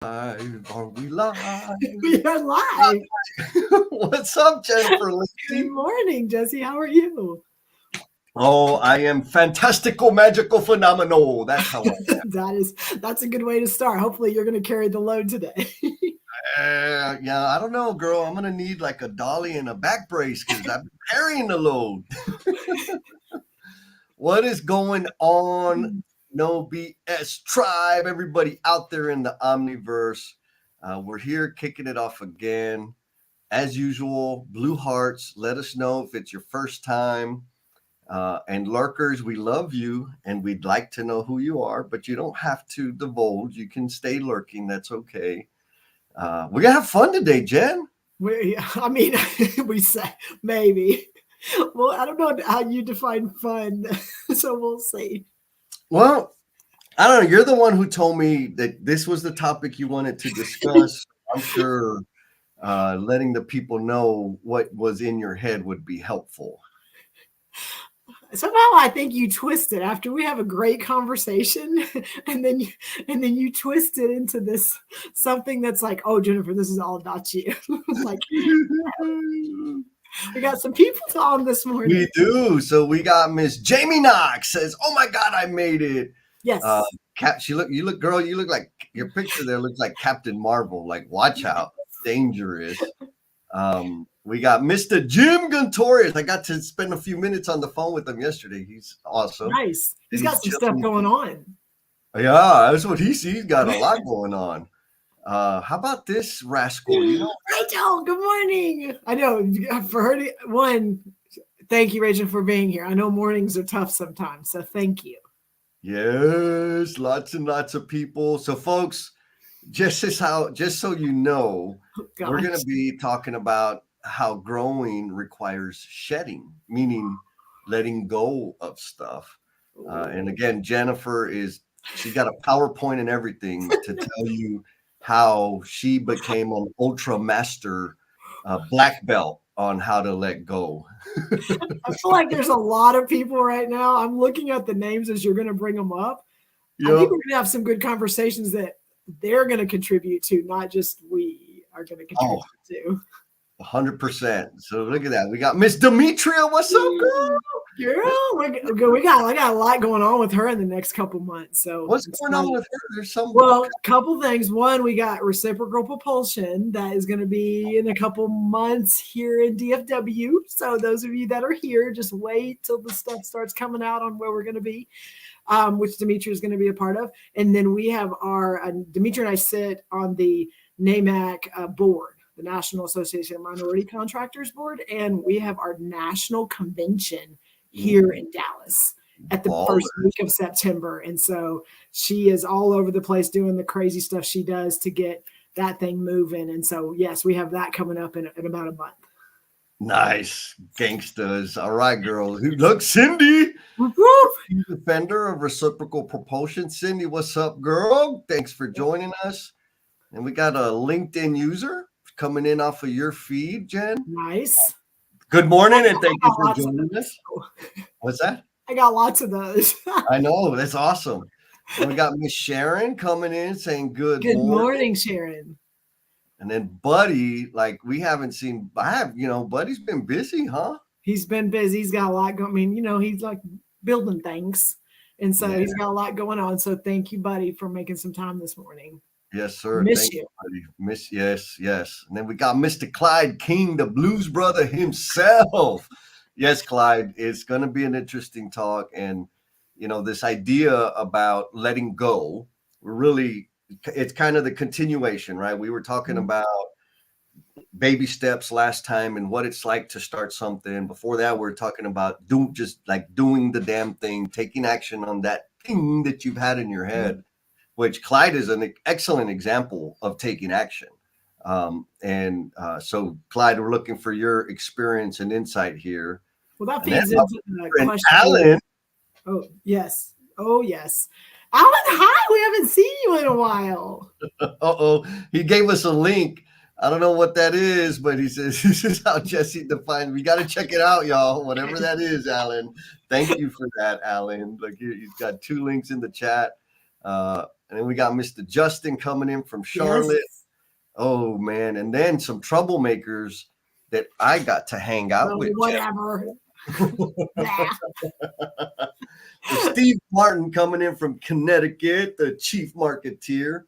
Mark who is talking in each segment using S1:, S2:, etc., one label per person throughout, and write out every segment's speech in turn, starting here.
S1: Are we live?
S2: We are live.
S1: What's up, Jennifer
S2: Good
S1: Lindsay?
S2: morning, Jesse. How are you?
S1: Oh, I am fantastical, magical, phenomenal. That's how I am.
S2: That's a good way to start. Hopefully, you're going to carry the load today.
S1: Yeah, I don't know, girl. I'm gonna need like a dolly and a back brace because I've been carrying the load. What is going on? No BS tribe, everybody out there in the Omniverse. We're here kicking it off again. As usual, Blue Hearts, let us know if it's your first time. And lurkers, we love you and we'd like to know who you are, but you don't have to divulge. You can stay lurking. That's okay. We're going to have fun today, Jen.
S2: I mean, we say maybe. Well, I don't know how you define fun, so we'll see.
S1: Well, I don't know. You're the one who told me that this was the topic you wanted to discuss. I'm sure letting the people know what was in your head would be helpful.
S2: Somehow, I think you twist it after we have a great conversation, and then you twist it into this something that's like, "Oh, Jennifer, this is all about you." Like, we got some people on this morning.
S1: We do. So we got Miss Jamie Knox says, "Oh my God, I made it."
S2: Yes.
S1: You look, girl. You look like your picture there looks like Captain Marvel. Like, watch out, dangerous. We got Mr. Jim Guntorius. I got to spend a few minutes on the phone with him yesterday. He's awesome.
S2: Nice. He's got some stuff going on.
S1: Yeah, that's what he sees. He's got a lot going on. How about this rascal?
S2: Rachel, good morning. I know for her to thank you, Rachel, for being here. I know mornings are tough sometimes, so thank you.
S1: Yes, lots and lots of people. So, folks, just so you know, we're going to be talking about how growing requires shedding, meaning letting go of stuff. And again, she's got a PowerPoint and everything to tell you how she became an ultra master black belt on how to let go.
S2: I feel like there's a lot of people right now. I'm looking at the names as you're going to bring them up. Yep. I think we're going to have some good conversations that they're going to contribute to, not just we are going to contribute to.
S1: 100%. So look at that. We got Miss Demetria. What's up, girl?
S2: Girl, I got a lot going on with her in the next couple months. So
S1: what's going on with her? There's some
S2: couple things. One, we got reciprocal propulsion that is going to be in a couple months here in DFW. So those of you that are here, just wait till the stuff starts coming out on where we're going to be, which Demetria is going to be a part of. And then we have Demetria and I sit on the NAMAC board, the National Association of Minority Contractors Board, and we have our national convention here in Dallas at the first week of September. And so she is all over the place doing the crazy stuff she does to get that thing moving. And so, yes, we have that coming up in about a month.
S1: Nice. Gangstas. All right, girl. Look, Cindy. Defender of reciprocal propulsion. Cindy, what's up, girl? Thanks for joining us. And we got a LinkedIn user coming in off of your feed, Jen.
S2: Nice.
S1: Good morning, and thank you for joining us. What's that?
S2: I got lots of those.
S1: I know. That's awesome. And we got Miss Sharon coming in saying good
S2: morning, Sharon.
S1: And then Buddy, like we haven't seen. Buddy's been busy, huh?
S2: He's been busy. He's got a lot going. I mean, he's like building things. And so he's got a lot going on. So thank you, Buddy, for making some time this morning.
S1: Yes, sir.
S2: Miss you.
S1: Buddy. Yes. And then we got Mr. Clyde King, the blues brother himself. Yes, Clyde, it's going to be an interesting talk. And, this idea about letting go, it's kind of the continuation, right? We were talking about baby steps last time and what it's like to start something. Before that, we're talking about doing the damn thing, taking action on that thing that you've had in your head. Which Clyde is an excellent example of taking action. So, Clyde, we're looking for your experience and insight here.
S2: Well, that feeds into the question.
S1: Alan.
S2: Oh, yes. Alan, hi. We haven't seen you in a while.
S1: Uh-oh. He gave us a link. I don't know what that is, but he says this is how Jesse defined. We got to check it out, y'all. Whatever that is, Alan. Thank you for that, Alan. Look, he's got 2 links in the chat. And then we got Mr. Justin coming in from Charlotte.
S2: Yes.
S1: Oh man, and then some troublemakers that I got to hang out with.
S2: Whatever.
S1: So Steve Martin coming in from Connecticut, the chief marketeer.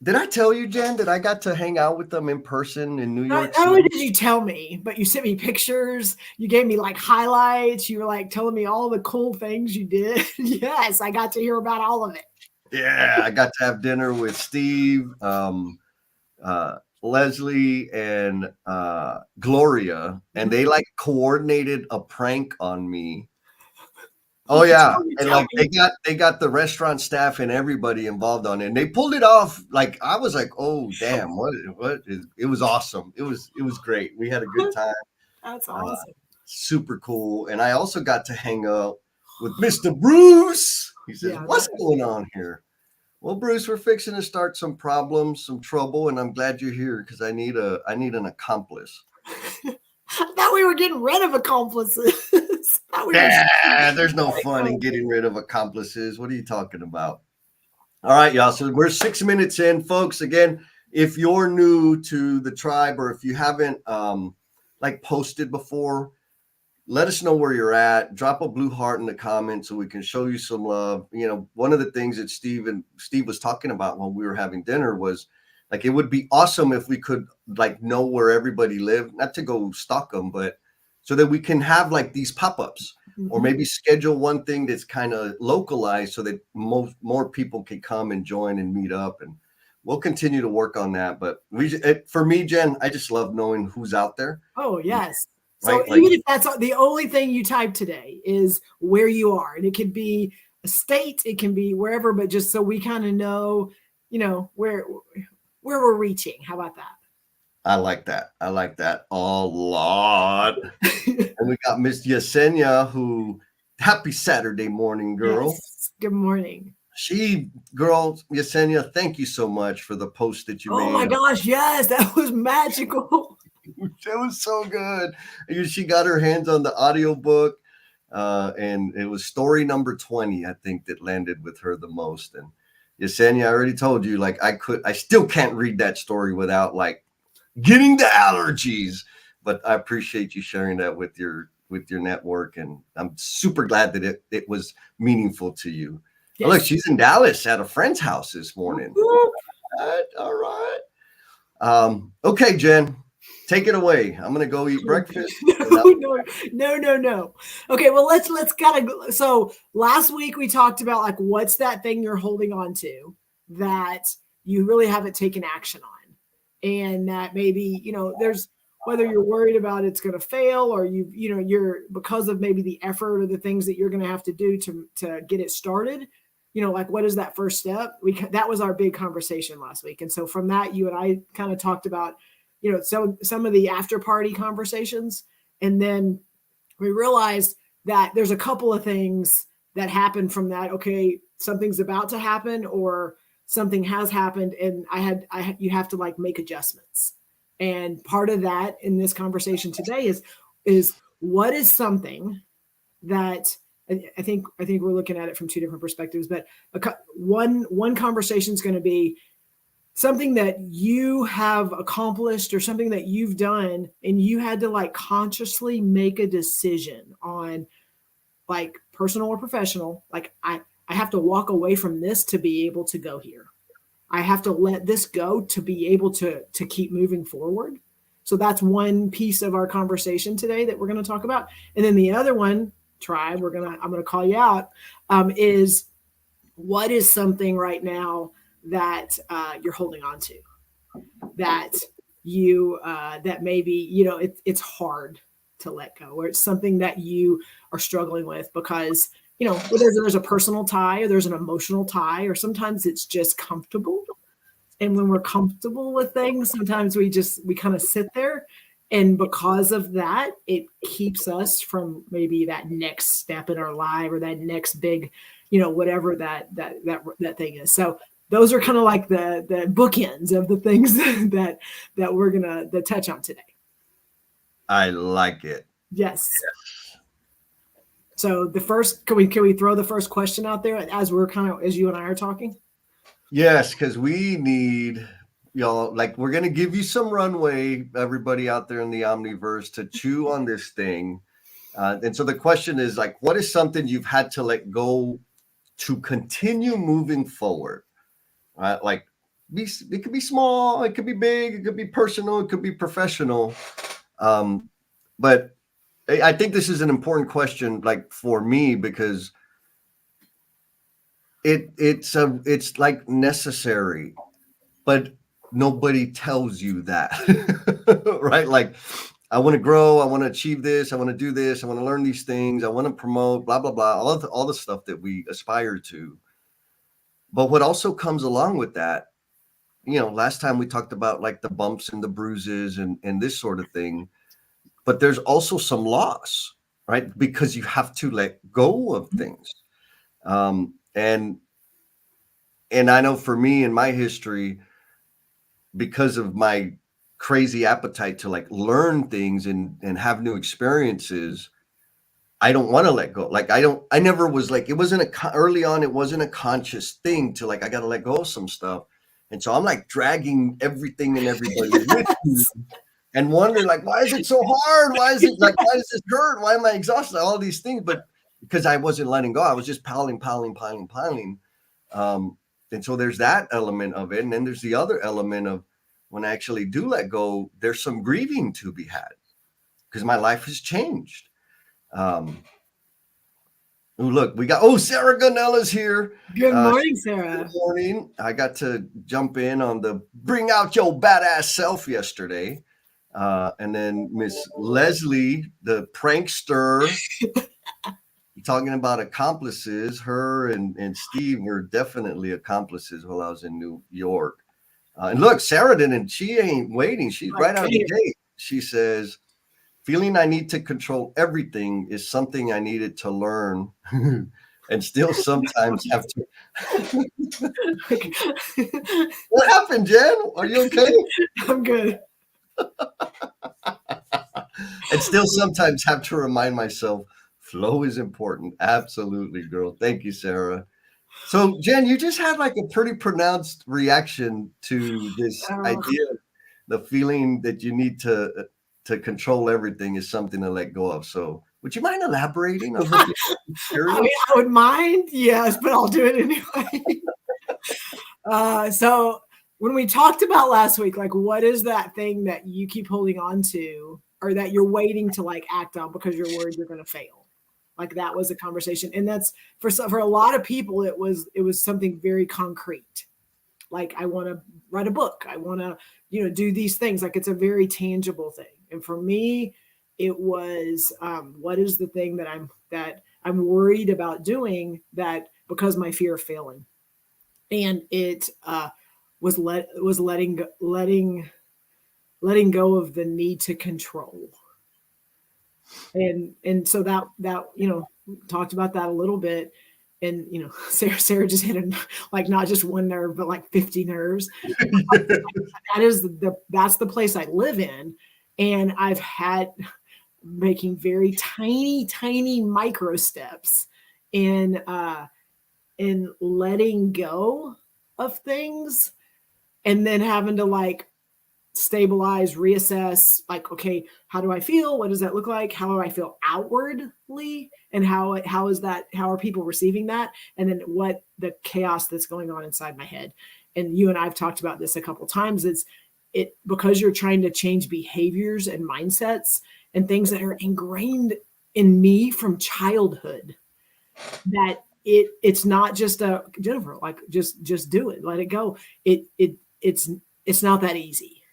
S1: Did I tell you, Jen, that I got to hang out with them in person in New York
S2: Not only
S1: City?
S2: did you tell me, but you sent me pictures. You gave me like highlights. You were like telling me all the cool things you did. Yes, I got to hear about all of it.
S1: Yeah, I got to have dinner with Steve, Leslie, and Gloria, and they like coordinated a prank on me. Oh yeah, and like they got the restaurant staff and everybody involved on it, and they pulled it off. Like I was like, oh damn, what is? It was awesome. It was great. We had a good time.
S2: That's awesome.
S1: Super cool. And I also got to hang out with Mr. Bruce. He says, what's going on here? Well, Bruce, we're fixing to start some problems, some trouble, and I'm glad you're here because I need an accomplice.
S2: I thought we were getting rid of accomplices.
S1: There's no fun in getting rid of accomplices. What are you talking about? All right, y'all. So we're 6 minutes in, folks. Again, if you're new to the tribe or if you haven't like posted before, let us know where you're at. Drop a blue heart in the comments so we can show you some love. You know, one of the things that Steve was talking about when we were having dinner was like, it would be awesome if we could like know where everybody lived, not to go stalk them, but so that we can have like these pop-ups or maybe schedule one thing that's kind of localized so that more people can come and join and meet up. And we'll continue to work on that. But for me, Jen, I just love knowing who's out there.
S2: Oh, yes. So right? Even if that's the only thing you type today is where you are, and it could be a state, it can be wherever, but just so we kind of know, you know, where we're reaching. How about that?
S1: I like that. I like that a lot. And we got Miss Yesenia, who, happy Saturday morning, girl.
S2: Yes. Good morning.
S1: Yesenia, thank you so much for the post that you made.
S2: Oh my gosh, yes, that was magical.
S1: It was so good. She got her hands on the audiobook, and it was story number 20, I think, that landed with her the most. And Yesenia, I already told you, like I still can't read that story without like getting the allergies. But I appreciate you sharing that with your network, and I'm super glad that it was meaningful to you. Yes. Oh, look, she's in Dallas at a friend's house this morning. All right. Okay, Jen. Take it away. I'm gonna go eat breakfast.
S2: No. Okay, well let's kind of. So last week we talked about like what's that thing you're holding on to that you really haven't taken action on, and that maybe there's whether you're worried about it's going to fail or you're because of maybe the effort or the things that you're going to have to do to get it started. Like what is that first step? That was our big conversation last week, and so from that you and I kind of talked about. Some of the after party conversations. And then we realized that there's a couple of things that happen from that. Okay, something's about to happen or something has happened. And you have to like make adjustments. And part of that in this conversation today is what is something that I think we're looking at it from two different perspectives, but one conversation is going to be something that you have accomplished or something that you've done and you had to like consciously make a decision on like personal or professional. Like I have to walk away from this to be able to go here. I have to let this go to be able to keep moving forward. So that's one piece of our conversation today that we're going to talk about. And then the other one, tribe, I'm going to call you out, is what is something right now that you're holding on to that you that maybe it's hard to let go, or it's something that you are struggling with because there's a personal tie or there's an emotional tie, or sometimes it's just comfortable. And when we're comfortable with things, sometimes we kind of sit there, and because of that it keeps us from maybe that next step in our life or that next big whatever that thing is. So those are kind of like the bookends of the things that we're going to touch on today.
S1: I like it.
S2: Yes. So the first, can we throw the first question out there as we're as you and I are talking?
S1: Yes, because we need y'all, like, we're gonna give you some runway, everybody out there in the Omniverse, to chew on this thing. And so the question is, like, what is something you've had to let go to continue moving forward? Right? Like, it could be small, it could be big, it could be personal, it could be professional. Um, but I think this is an important question, like, for me, because it's like necessary, but nobody tells you that. Right? Like, I want to grow, I want to achieve this, I want to do this, I want to learn these things, I want to promote, blah blah blah, all the stuff that we aspire to. But what also comes along with that, last time we talked about, like, the bumps and the bruises and this sort of thing, but there's also some loss, right? Because you have to let go of things. And I know for me, in my history, because of my crazy appetite to, like, learn things and have new experiences, I don't want to let go. Like, I never was like, it wasn't early on, it wasn't a conscious thing to, like, I got to let go of some stuff. And so I'm like dragging everything and everybody with me and wondering, like, why is it so hard? Why is it like, why does this hurt? Why am I exhausted? All these things. But because I wasn't letting go, I was just piling. Um, and so there's that element of it. And then there's the other element of, when I actually do let go, there's some grieving to be had because my life has changed. Um, look, we got, Sarah Gunnella's here.
S2: Good morning,
S1: Good
S2: Sarah.
S1: morning. I got to jump in on the bring out your badass self yesterday. And then Miss Leslie, the prankster, talking about accomplices. Her and Steve were definitely accomplices while I was in New York. And look, Sarah didn't, she ain't waiting. She's right out of the gate. She says, feeling I need to control everything is something I needed to learn and still sometimes have to. What happened, Jen? Are you okay?
S2: I'm good.
S1: And still sometimes have to remind myself flow is important. Absolutely, girl. Thank you, Sarah. So, Jen, you just had, like, a pretty pronounced reaction to this idea, the feeling that you need to control everything is something to let go of. So, would you mind elaborating on what you're
S2: I mean, I would mind, yes, but I'll do it anyway. So when we talked about last week, like, what is that thing that you keep holding on to or that you're waiting to, like, act on because you're worried you're going to fail? Like, that was a conversation. And that's for a lot of people, it was something very concrete. Like, I want to write a book. I want to, do these things. Like, it's a very tangible thing. And for me, it was, what is the thing that I'm worried about doing, that because my fear of failing. And it was letting go of the need to control. And so that talked about that a little bit. And Sarah just hit like not just one nerve but like 50 nerves. That's the place I live in, and I've had making very tiny micro steps in letting go of things, and then having to, like, stabilize, reassess, like, okay, how do I feel? What does that look like? How do I feel outwardly? And how are people receiving that? And then what the chaos that's going on inside my head. And you and I've talked about this a couple of times. Because you're trying to change behaviors and mindsets and things that are ingrained in me from childhood, that it's not just a Jennifer, like, just do it, let it go. It's not that easy.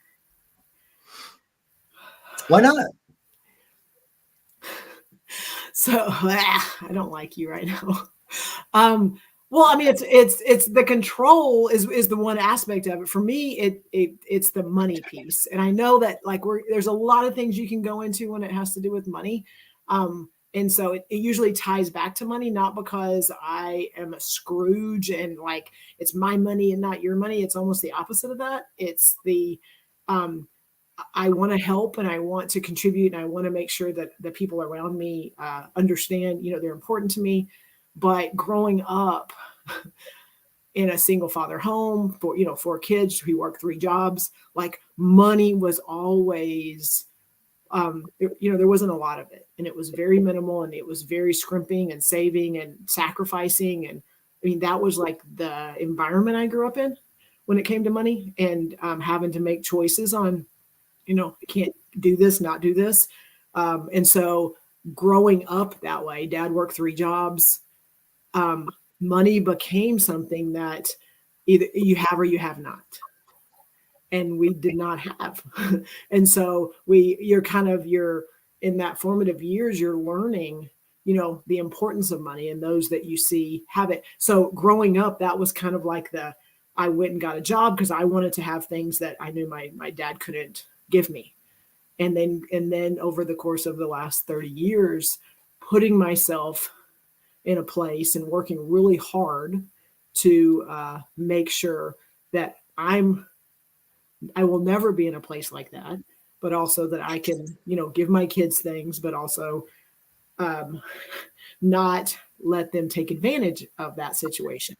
S1: Why not?
S2: So I don't like you right now. Well, I mean, it's the control is the one aspect of it. For me, it's the money piece, and I know that, like, there's a lot of things you can go into when it has to do with money. And so it usually ties back to money, not because I am a Scrooge and, like, it's my money and not your money. It's almost the opposite of that. It's the I want to help and I want to contribute and I want to make sure that the people around me understand, they're important to me. But growing up in a single father home for, 4 kids who work 3 jobs, like money was always, there wasn't a lot of it, and it was very minimal, and it was very scrimping and saving and sacrificing. And I mean, that was like the environment I grew up in when it came to money, and having to make choices on, I can't do this, not do this. And so growing up that way, dad worked 3 jobs. Money became something that either you have or you have not. And we did not have. And so you're in that formative years, you're learning, the importance of money and those that you see have it. So growing up, that was kind of like I went and got a job because I wanted to have things that I knew my dad couldn't give me. And then over the course of the last 30 years, putting myself in a place and working really hard to make sure that I will never be in a place like that, but also that I can, give my kids things, but also not let them take advantage of that situation.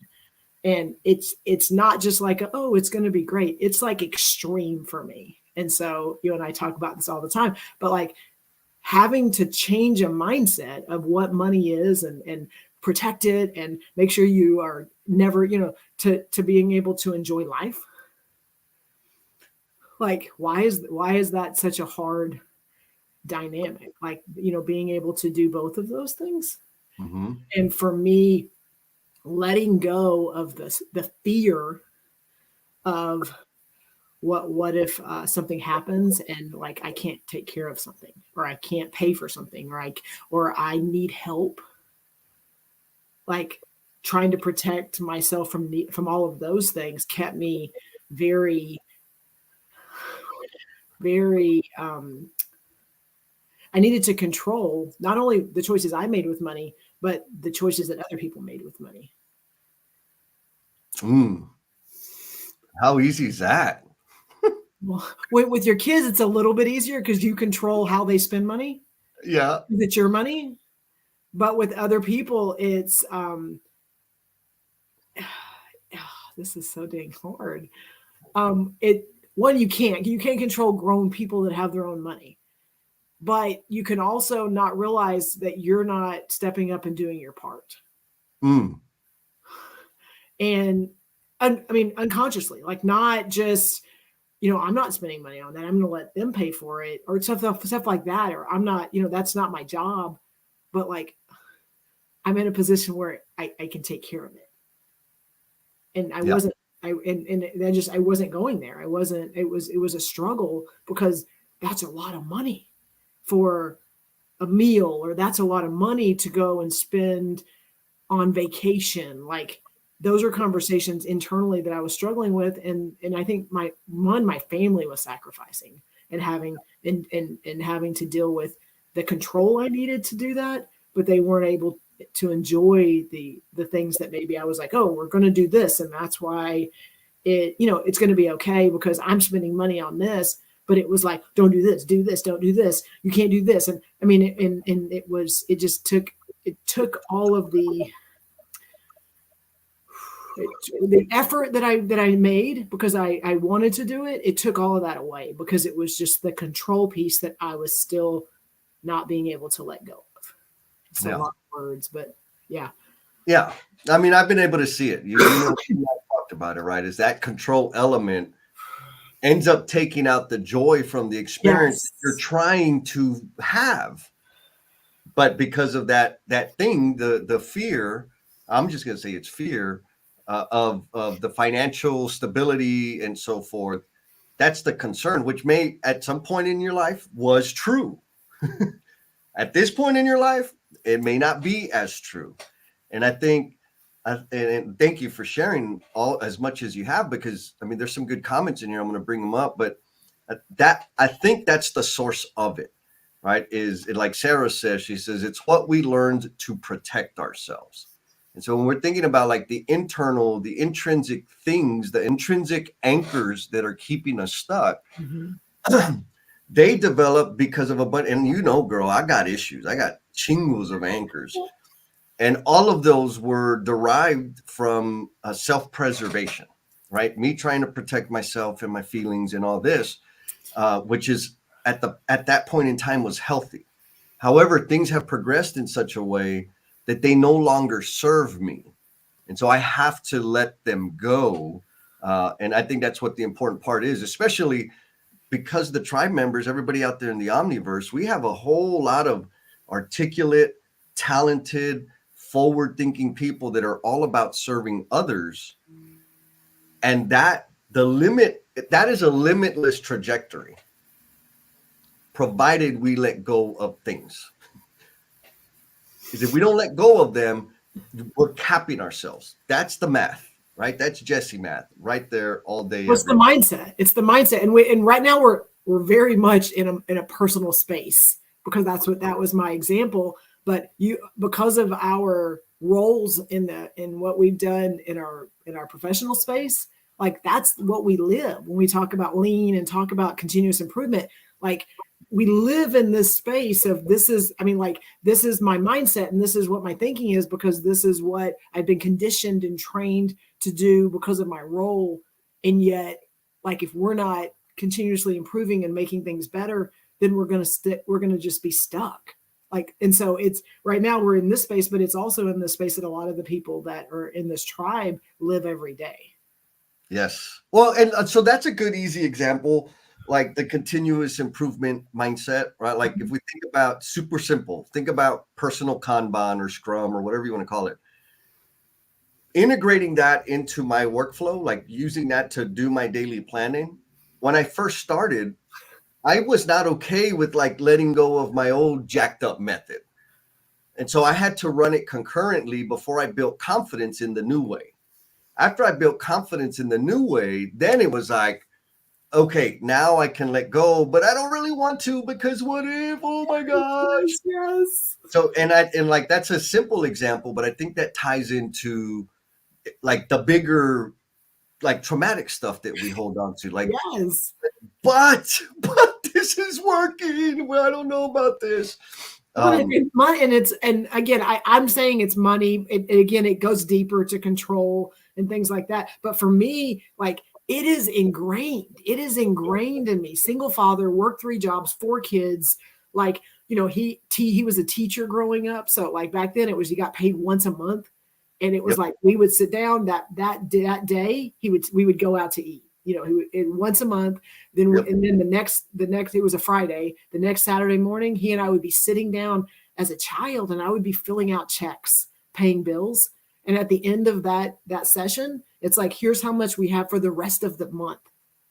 S2: And it's not just like, oh, it's going to be great. It's like extreme for me. And so you and I talk about this all the time, but like having to change a mindset of what money is and protect it and make sure you are never, to being able to enjoy life. Like, why is that such a hard dynamic? Like, being able to do both of those things.
S1: Mm-hmm.
S2: And for me, letting go of the fear of what if something happens and like I can't take care of something, or I can't pay for something, or I need help. Like trying to protect myself from all of those things kept me very, very I needed to control not only the choices I made with money, but the choices that other people made with money.
S1: How easy is that?
S2: Well, with your kids, it's a little bit easier because you control how they spend money.
S1: Yeah.
S2: It's your money. But with other people, it's this is so dang hard. You can't control grown people that have their own money. But you can also not realize that you're not stepping up and doing your part. And I mean, unconsciously, like not just, I'm not spending money on that. I'm going to let them pay for it or stuff like that. Or I'm not, that's not my job. But like, I'm in a position where I can take care of it. And I wasn't, I wasn't going there. It was a struggle because that's a lot of money for a meal, or that's a lot of money to go and spend on vacation. Like those are conversations internally that I was struggling with. And I think my family was sacrificing and having to deal with the control I needed to do that, but they weren't able to enjoy the things that maybe I was like, oh, we're going to do this. And that's why it's going to be okay because I'm spending money on this. But it was like, don't do this, don't do this. You can't do this. And I mean, and it took all of the effort that I made because I wanted to do it. It took all of that away because it was just the control piece that I was still not being able to let go of. It's a lot of words, but yeah.
S1: Yeah. I mean, I've been able to see it. You talked about it, right? Is that control element ends up taking out the joy from the experience you're trying to have. But because of that thing, the fear, I'm just going to say it's fear of the financial stability and so forth. That's the concern, which may at some point in your life was true. At this point in your life, it may not be as true. And I think, and thank you for sharing all as much as you have, because I mean, there's some good comments in here. I'm going to bring them up, but that I think that's the source of it, right? Is it like Sarah says, she says, it's what we learned to protect ourselves. And so when we're thinking about like the internal, the intrinsic things, the intrinsic anchors that are keeping us stuck, they developed because of a bunch, and you know, girl, I got issues. I got shingles of anchors. And all of those were derived from self-preservation, right? Me trying to protect myself and my feelings and all this, which is at that point in time was healthy. However, things have progressed in such a way that they no longer serve me. And so I have to let them go. And I think that's what the important part is, especially because the tribe members, everybody out there in the omniverse, we have a whole lot of articulate, talented, forward thinking people that are all about serving others. And that is a limitless trajectory, provided we let go of things. Because if we don't let go of them, we're capping ourselves. That's the math, right? That's Jesse math right there all day.
S2: What's the mindset? It's the mindset. And right now we're very much in a personal space, because that was my example. But because of our roles in what we've done in our professional space, like that's what we live when we talk about lean and talk about continuous improvement. Like we live in this space of this is my mindset, and this is what my thinking is, because this is what I've been conditioned and trained to do because of my role. And yet, like, if we're not continuously improving and making things better, then we're going to just be stuck. Like, and so it's right now we're in this space, but it's also in the space that a lot of the people that are in this tribe live every day.
S1: Yes. Well, and so that's a good, easy example, like the continuous improvement mindset, right? Like if we think about super simple, think about personal Kanban or Scrum or whatever you want to call it. Integrating that into my workflow, like using that to do my daily planning. When I first started, I was not okay with like letting go of my old jacked up method. And so I had to run it concurrently before I built confidence in the new way. After I built confidence in the new way, then it was like, okay, now I can let go, but I don't really want to, because what if, oh my gosh.
S2: Yes.
S1: So, and like, that's a simple example, but I think that ties into like the bigger, like traumatic stuff that we hold on to. Like,
S2: yes,
S1: but this is working. Well, I don't know about this.
S2: And again, I'm saying it's money. Again, it goes deeper to control and things like that. But for me, like, it is ingrained. It is ingrained in me. Single father, worked 3 jobs, 4 kids. Like, you know, he was a teacher growing up. So like back then it was, you got paid once a month. And it was like, we would sit down that day, we would go out to eat, you know, once a month. Then, and then the next, it was a Friday, the next Saturday morning, he and I would be sitting down as a child, and I would be filling out checks, paying bills. And at the end of that session, it's like, here's how much we have for the rest of the month.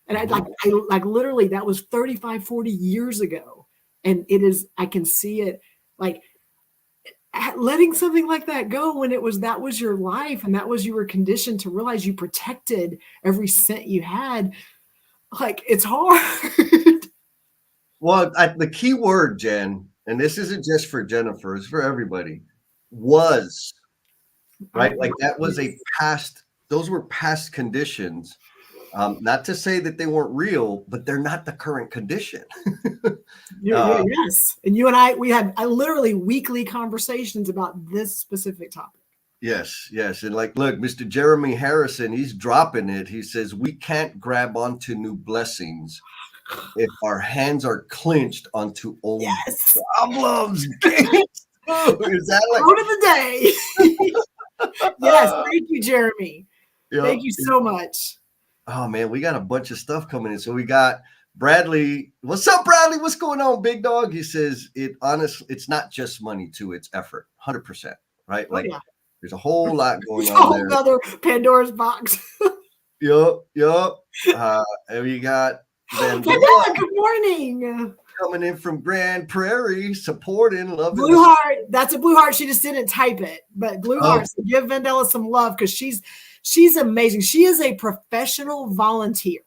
S2: And I like literally, that was 35, 40 years ago. And I can see it, like, letting something like that go when that was your life, and you were conditioned to realize you protected every cent you had. Like, it's hard.
S1: Well, the key word, Jen, and this isn't just for Jennifer, it's for everybody, was, right? Like that was those were past conditions. Not to say that they weren't real, but they're not the current condition.
S2: Yes. And you and I had literally weekly conversations about this specific topic.
S1: Yes. And like, look, Mr. Jeremy Harrison, he's dropping it. He says, we can't grab onto new blessings if our hands are clenched onto old problems. Is that like
S2: quote of the day? Yes. Thank you, Jeremy. Yep. Thank you so much.
S1: Oh man, we got a bunch of stuff coming in. So we got Bradley. What's up, Bradley? What's going on, big dog? He says it's not just money too, it's effort. 100%. Right? Like there's a whole lot going on there.
S2: Another Pandora's box.
S1: Yup. And we got
S2: Vandella, good morning.
S1: Coming in from Grand Prairie, supporting, loving.
S2: Blue heart. That's a blue heart. She just didn't type it, but blue heart. So give Vandella some love, because she's amazing. She is a professional volunteer.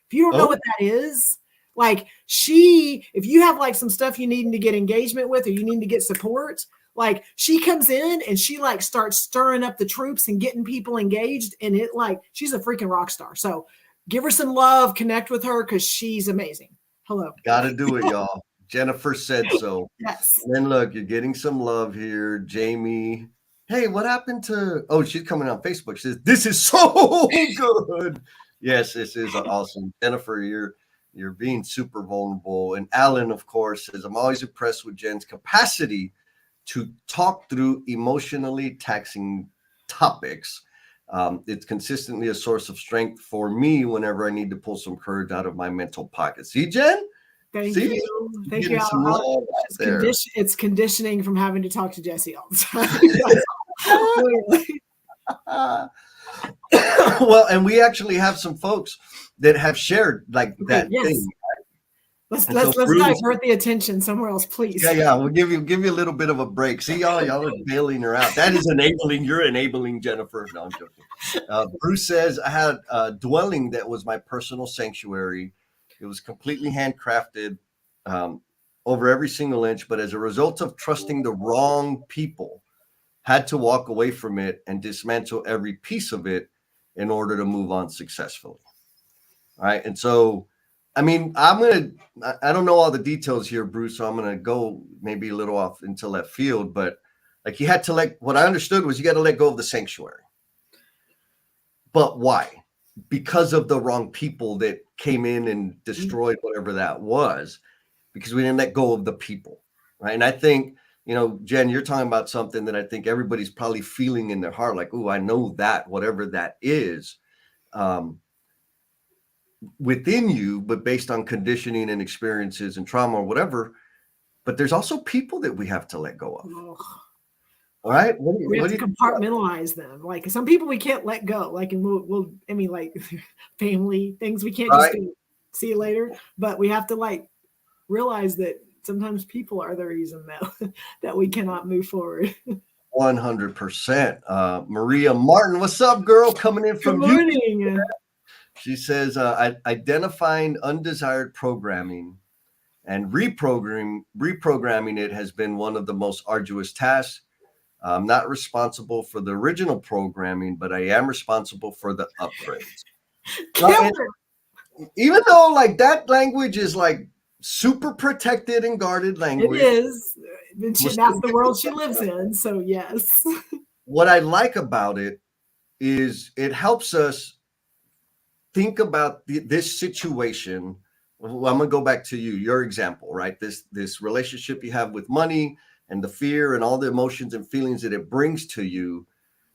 S2: If you don't know what that is, like if you have like some stuff you need to get engagement with, or you need to get support, like she comes in and she like starts stirring up the troops and getting people engaged. And she's a freaking rock star. So give her some love, connect with her, because she's amazing. Hello.
S1: Got to do it, y'all. Jennifer said so.
S2: Yes.
S1: And then look, you're getting some love here. Jamie. Hey, what happened to? Oh, she's coming on Facebook. She says, "This is so good." Yes, this is awesome. Jennifer, you're being super vulnerable. And Alan, of course, says, "I'm always impressed with Jen's capacity to talk through emotionally taxing topics. It's consistently a source of strength for me whenever I need to pull some courage out of my mental pocket." See, Jen?
S2: Thank
S1: See?
S2: you. Thank
S1: Getting
S2: you.
S1: some love out there.
S2: It's conditioning from having to talk to Jesse all the time.
S1: Well, and we actually have some folks that have shared like that
S2: yes.
S1: thing.
S2: Let's
S1: Bruce,
S2: divert the attention somewhere else, please.
S1: Yeah. We'll give you a little bit of a break. See, y'all are bailing her out. That is enabling. You're enabling Jennifer. No, I'm joking. Bruce says, "I had a dwelling that was my personal sanctuary. It was completely handcrafted, over every single inch. But as a result of trusting the wrong people, had to walk away from it and dismantle every piece of it in order to move on successfully." All right. And so, I mean, I don't know all the details here, Bruce, so I'm going to go maybe a little off into left field, but like you had to what I understood was you got to let go of the sanctuary. But why? Because of the wrong people that came in and destroyed whatever that was, because we didn't let go of the people. Right. And I think, Jen, you're talking about something that I think everybody's probably feeling in their heart, like, "Oh, I know that, whatever that is." Within you, but based on conditioning and experiences and trauma or whatever. But there's also people that we have to let go of. All right.
S2: We have to compartmentalize them. Like some people we can't let go. Like, and like family things we can't just do. See you later. But we have to realize that sometimes people are the reason that we cannot move forward.
S1: 100%. Maria Martin, what's up, girl? Coming in from
S2: Good morning.
S1: YouTube. She says, "Identifying undesired programming and reprogramming it has been one of the most arduous tasks. I'm not responsible for the original programming, but I am responsible for the upgrades." Right? Even though that language is super protected and guarded language.
S2: It is. That's the world she lives in. So yes.
S1: What I like about it is it helps us think about this situation. Well, I'm gonna go back to your example, right? This relationship you have with money and the fear and all the emotions and feelings that it brings to you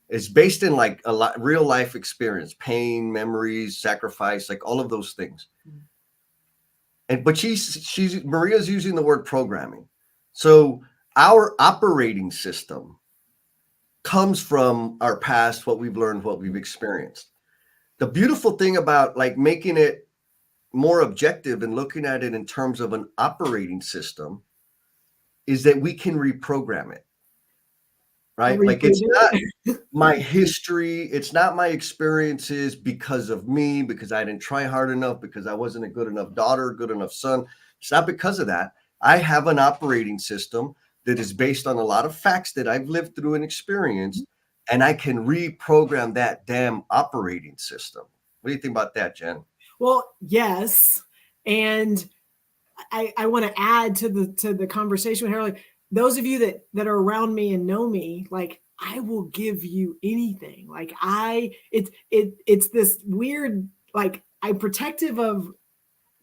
S1: is based in a lot real life experience, pain, memories, sacrifice, all of those things. But Maria's using the word programming. So our operating system comes from our past, what we've learned, what we've experienced. The beautiful thing about making it more objective and looking at it in terms of an operating system is that we can reprogram it, right? It's not my history. It's not my experiences because of me, because I didn't try hard enough, because I wasn't a good enough daughter, good enough son. It's not because of that. I have an operating system that is based on a lot of facts that I've lived through and experienced, and I can reprogram that damn operating system. What do you think about that, Jen?
S2: Well, yes. And I want to add to the conversation with her, those of you that are around me and know me, I will give you anything. It's this weird, I'm protective of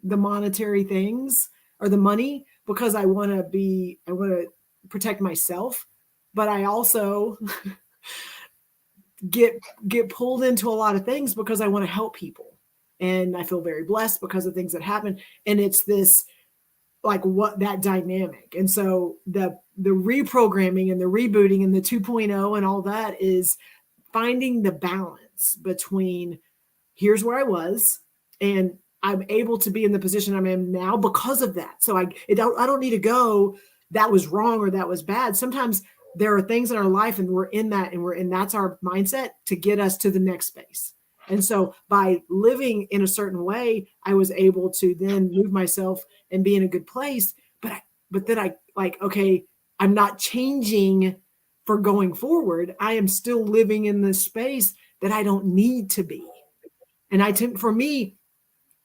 S2: the monetary things or the money because I want to protect myself, but I also get pulled into a lot of things because I want to help people. And I feel very blessed because of things that happen. And it's this, what that dynamic. And so the reprogramming and the rebooting and the 2.0 and all that is finding the balance between here's where I was and I'm able to be in the position I'm in now because of that. So I don't need to go, that was wrong or that was bad. Sometimes there are things in our life and we're in that and that's our mindset to get us to the next space. And so by living in a certain way, I was able to then move myself and be in a good place. But then I okay, I'm not changing for going forward. I am still living in this space that I don't need to be. And for me,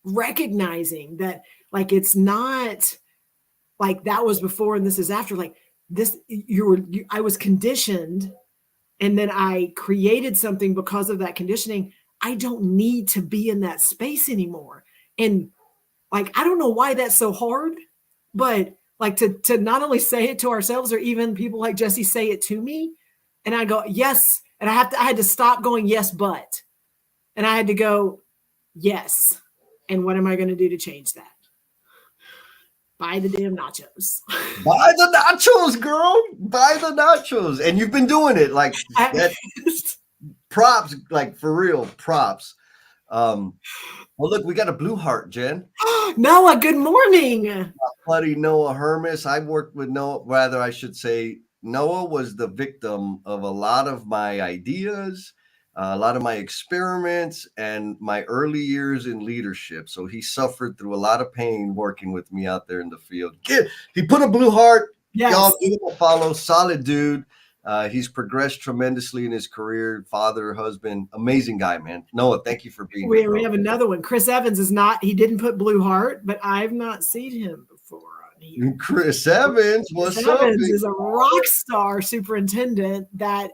S2: recognizing that like it's not like that was before and this is after. Like this, I was conditioned, and then I created something because of that conditioning. I don't need to be in that space anymore. And like, I don't know why that's so hard, but like to not only say it to ourselves or even people like Jesse say it to me, and I go, yes. And I had to stop going, yes, but, and I had to go, yes. And what am I going to do to change that? Buy the damn nachos.
S1: Buy the nachos, girl. Buy the nachos. And you've been doing it like that. Props, like for real, props. Well, look, we got a blue heart, Jen.
S2: Noah, good morning.
S1: My buddy Noah Hermes. I worked with Noah, rather, I should say, Noah was the victim of a lot of my ideas, a lot of my experiments, and my early years in leadership. So he suffered through a lot of pain working with me out there in the field. He put a blue heart.
S2: Yes.
S1: Y'all give him a follow. Solid dude. He's progressed tremendously in his career, father, husband, amazing guy, man. Noah, thank you for being here.
S2: We have another one. Chris Evans he didn't put blue heart, but I've not seen him before on here.
S1: Chris Evans, what's up?
S2: Chris Evans is a rock star superintendent that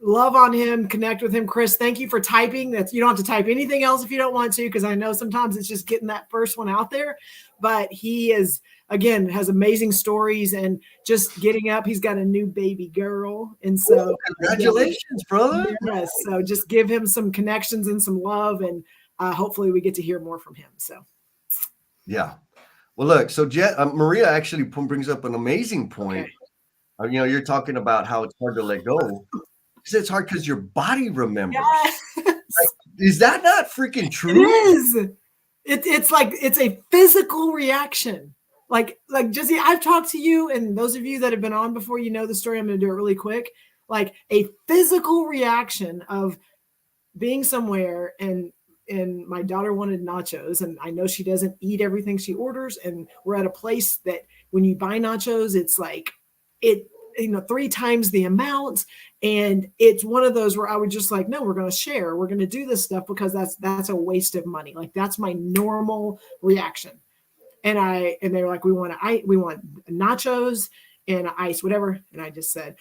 S2: love on him, connect with him. Chris, thank you for typing. You don't have to type anything else if you don't want to, because I know sometimes it's just getting that first one out there. But he is, again, has amazing stories and just getting up. He's got a new baby girl. And so
S1: congratulations, brother.
S2: Yes. So just give him some connections and some love, and hopefully we get to hear more from him. So
S1: yeah. Well, look, so Maria actually brings up an amazing point. Okay. You're talking about how it's hard to let go. It's hard because your body remembers.
S2: Yes.
S1: Like, is that not freaking true?
S2: It is. It's like it's a physical reaction. Like Jesse, I've talked to you, and those of you that have been on before, you know the story. I'm going to do it really quick. Like a physical reaction of being somewhere, and my daughter wanted nachos, and I know she doesn't eat everything she orders, and we're at a place that when you buy nachos, it's like 3 times the amount. And it's one of those where I would just like, no, we're going to share. We're going to do this stuff because that's a waste of money. Like that's my normal reaction. And they were like, we want nachos and ice, whatever. And I just said,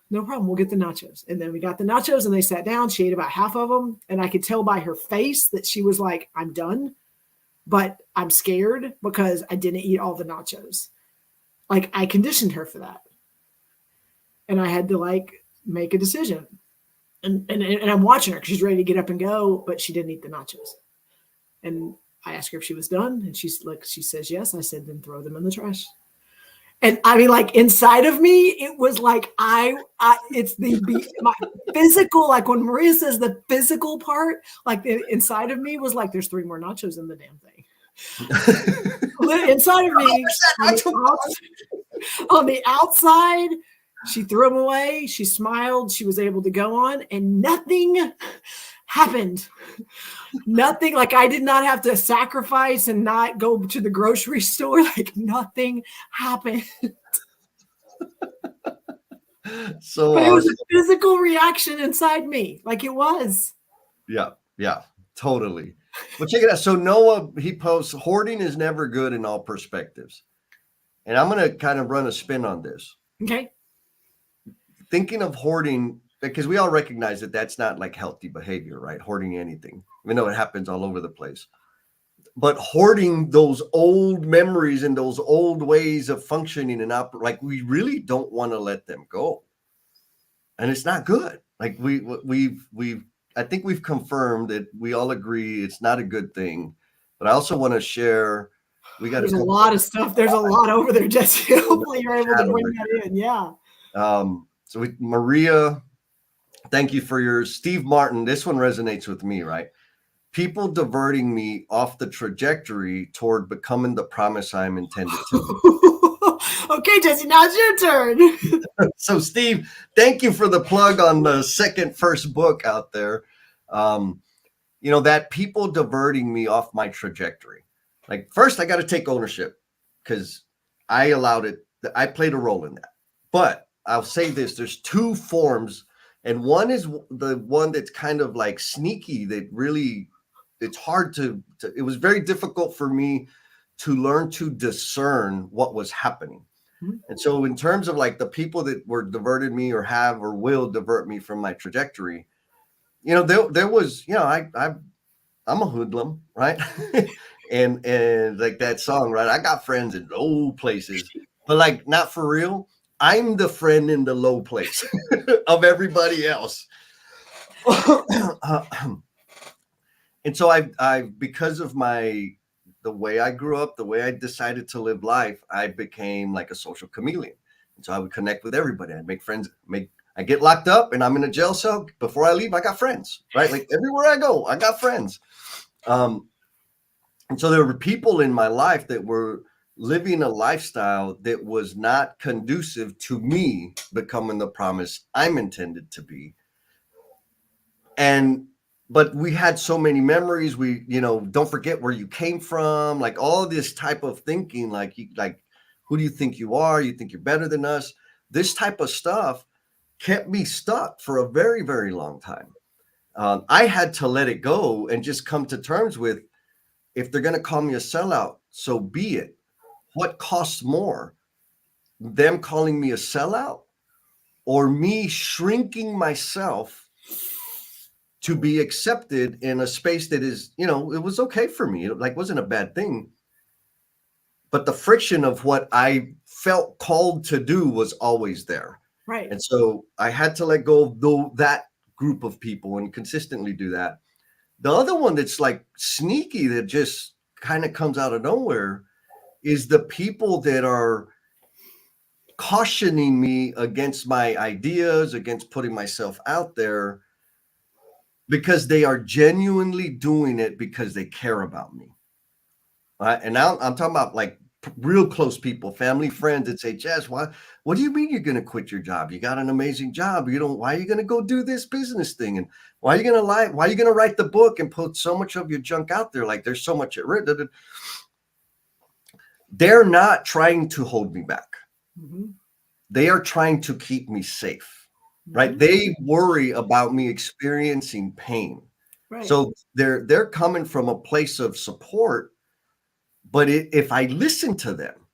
S2: no problem. We'll get the nachos. And then we got the nachos and they sat down. She ate about half of them. And I could tell by her face that she was like, I'm done, but I'm scared because I didn't eat all the nachos. Like I conditioned her for that. And I had to like make a decision, and I'm watching her because she's ready to get up and go, but she didn't eat the nachos. And I asked her if she was done, and she says yes. I said, then throw them in the trash. And I mean, like inside of me, it was like it's my physical. Like when Maria says the physical part, like inside of me was like, there's 3 more nachos in the damn thing. Inside of me, on the outside. She threw them away. She smiled. She was able to go on, and nothing happened. Nothing. Like I did not have to sacrifice and not go to the grocery store. Like nothing happened.
S1: So
S2: but it was a physical reaction inside me. Like it was.
S1: Yeah, totally. But check it out. So Noah, he posts, hoarding is never good in all perspectives. And I'm going to kind of run a spin on this.
S2: Okay.
S1: Thinking of hoarding, because we all recognize that that's not like healthy behavior, right? Hoarding anything. We know it happens all over the place. But hoarding those old memories and those old ways of functioning and like we really don't want to let them go. And it's not good. Like I think we've confirmed that we all agree it's not a good thing. But I also want to share.
S2: There's a lot of stuff. There's a lot over there, Jesse. Hopefully you're able to bring that in. Yeah.
S1: So Maria, thank you for yours. Steve Martin, this one resonates with me, right? People diverting me off the trajectory toward becoming the promise I'm intended to.
S2: Okay, Jesse, now it's your turn.
S1: So Steve, thank you for the plug on the first book out there. That people diverting me off my trajectory. Like first I got to take ownership because I allowed it. I played a role in that. But I'll say this, there's 2 forms, and one is the one that's kind of like sneaky that really it's hard to it was very difficult for me to learn to discern what was happening.
S2: Mhm.
S1: And so in terms of like the people that were diverted me or have or will divert me from my trajectory, there was, I'm a hoodlum, right? and like that song, right? I got friends in low places, but like not for real. I'm the friend in the low place of everybody else. And so I because of the way I grew up, the way I decided to live life, I became like a social chameleon. And so I would connect with everybody. I'd make friends, I get locked up and I'm in a jail cell. Before I leave, I got friends, right? Like everywhere I go, I got friends. Um, and so there were people in my life that were living a lifestyle that was not conducive to me becoming the promise I'm intended to be. And but we had so many memories. We, don't forget where you came from, like all this type of thinking, like who do you think you are? You think you're better than us? This type of stuff kept me stuck for a very, very long time. I had to let it go and just come to terms with, if they're going to call me a sellout, so be it. What costs more, them calling me a sellout or me shrinking myself to be accepted in a space that is, it was okay for me. It like wasn't a bad thing. But the friction of what I felt called to do was always there.
S2: Right.
S1: And so I had to let go of that group of people and consistently do that. The other one that's like sneaky that just kind of comes out of nowhere is the people that are cautioning me against my ideas, against putting myself out there, because they are genuinely doing it because they care about me. Right? And now I'm talking about like real close people, family, friends that say, Jess, what do you mean you're going to quit your job? You got an amazing job. Why are you going to go do this business thing? And why are you going to lie? Why are you going to write the book and put so much of your junk out there? Like there's so much at risk. They're not trying to hold me back.
S2: Mm-hmm.
S1: They are trying to keep me safe, right?
S2: Mm-hmm.
S1: They worry about me experiencing pain.
S2: Right.
S1: So they're coming from a place of support, but if I listen to them,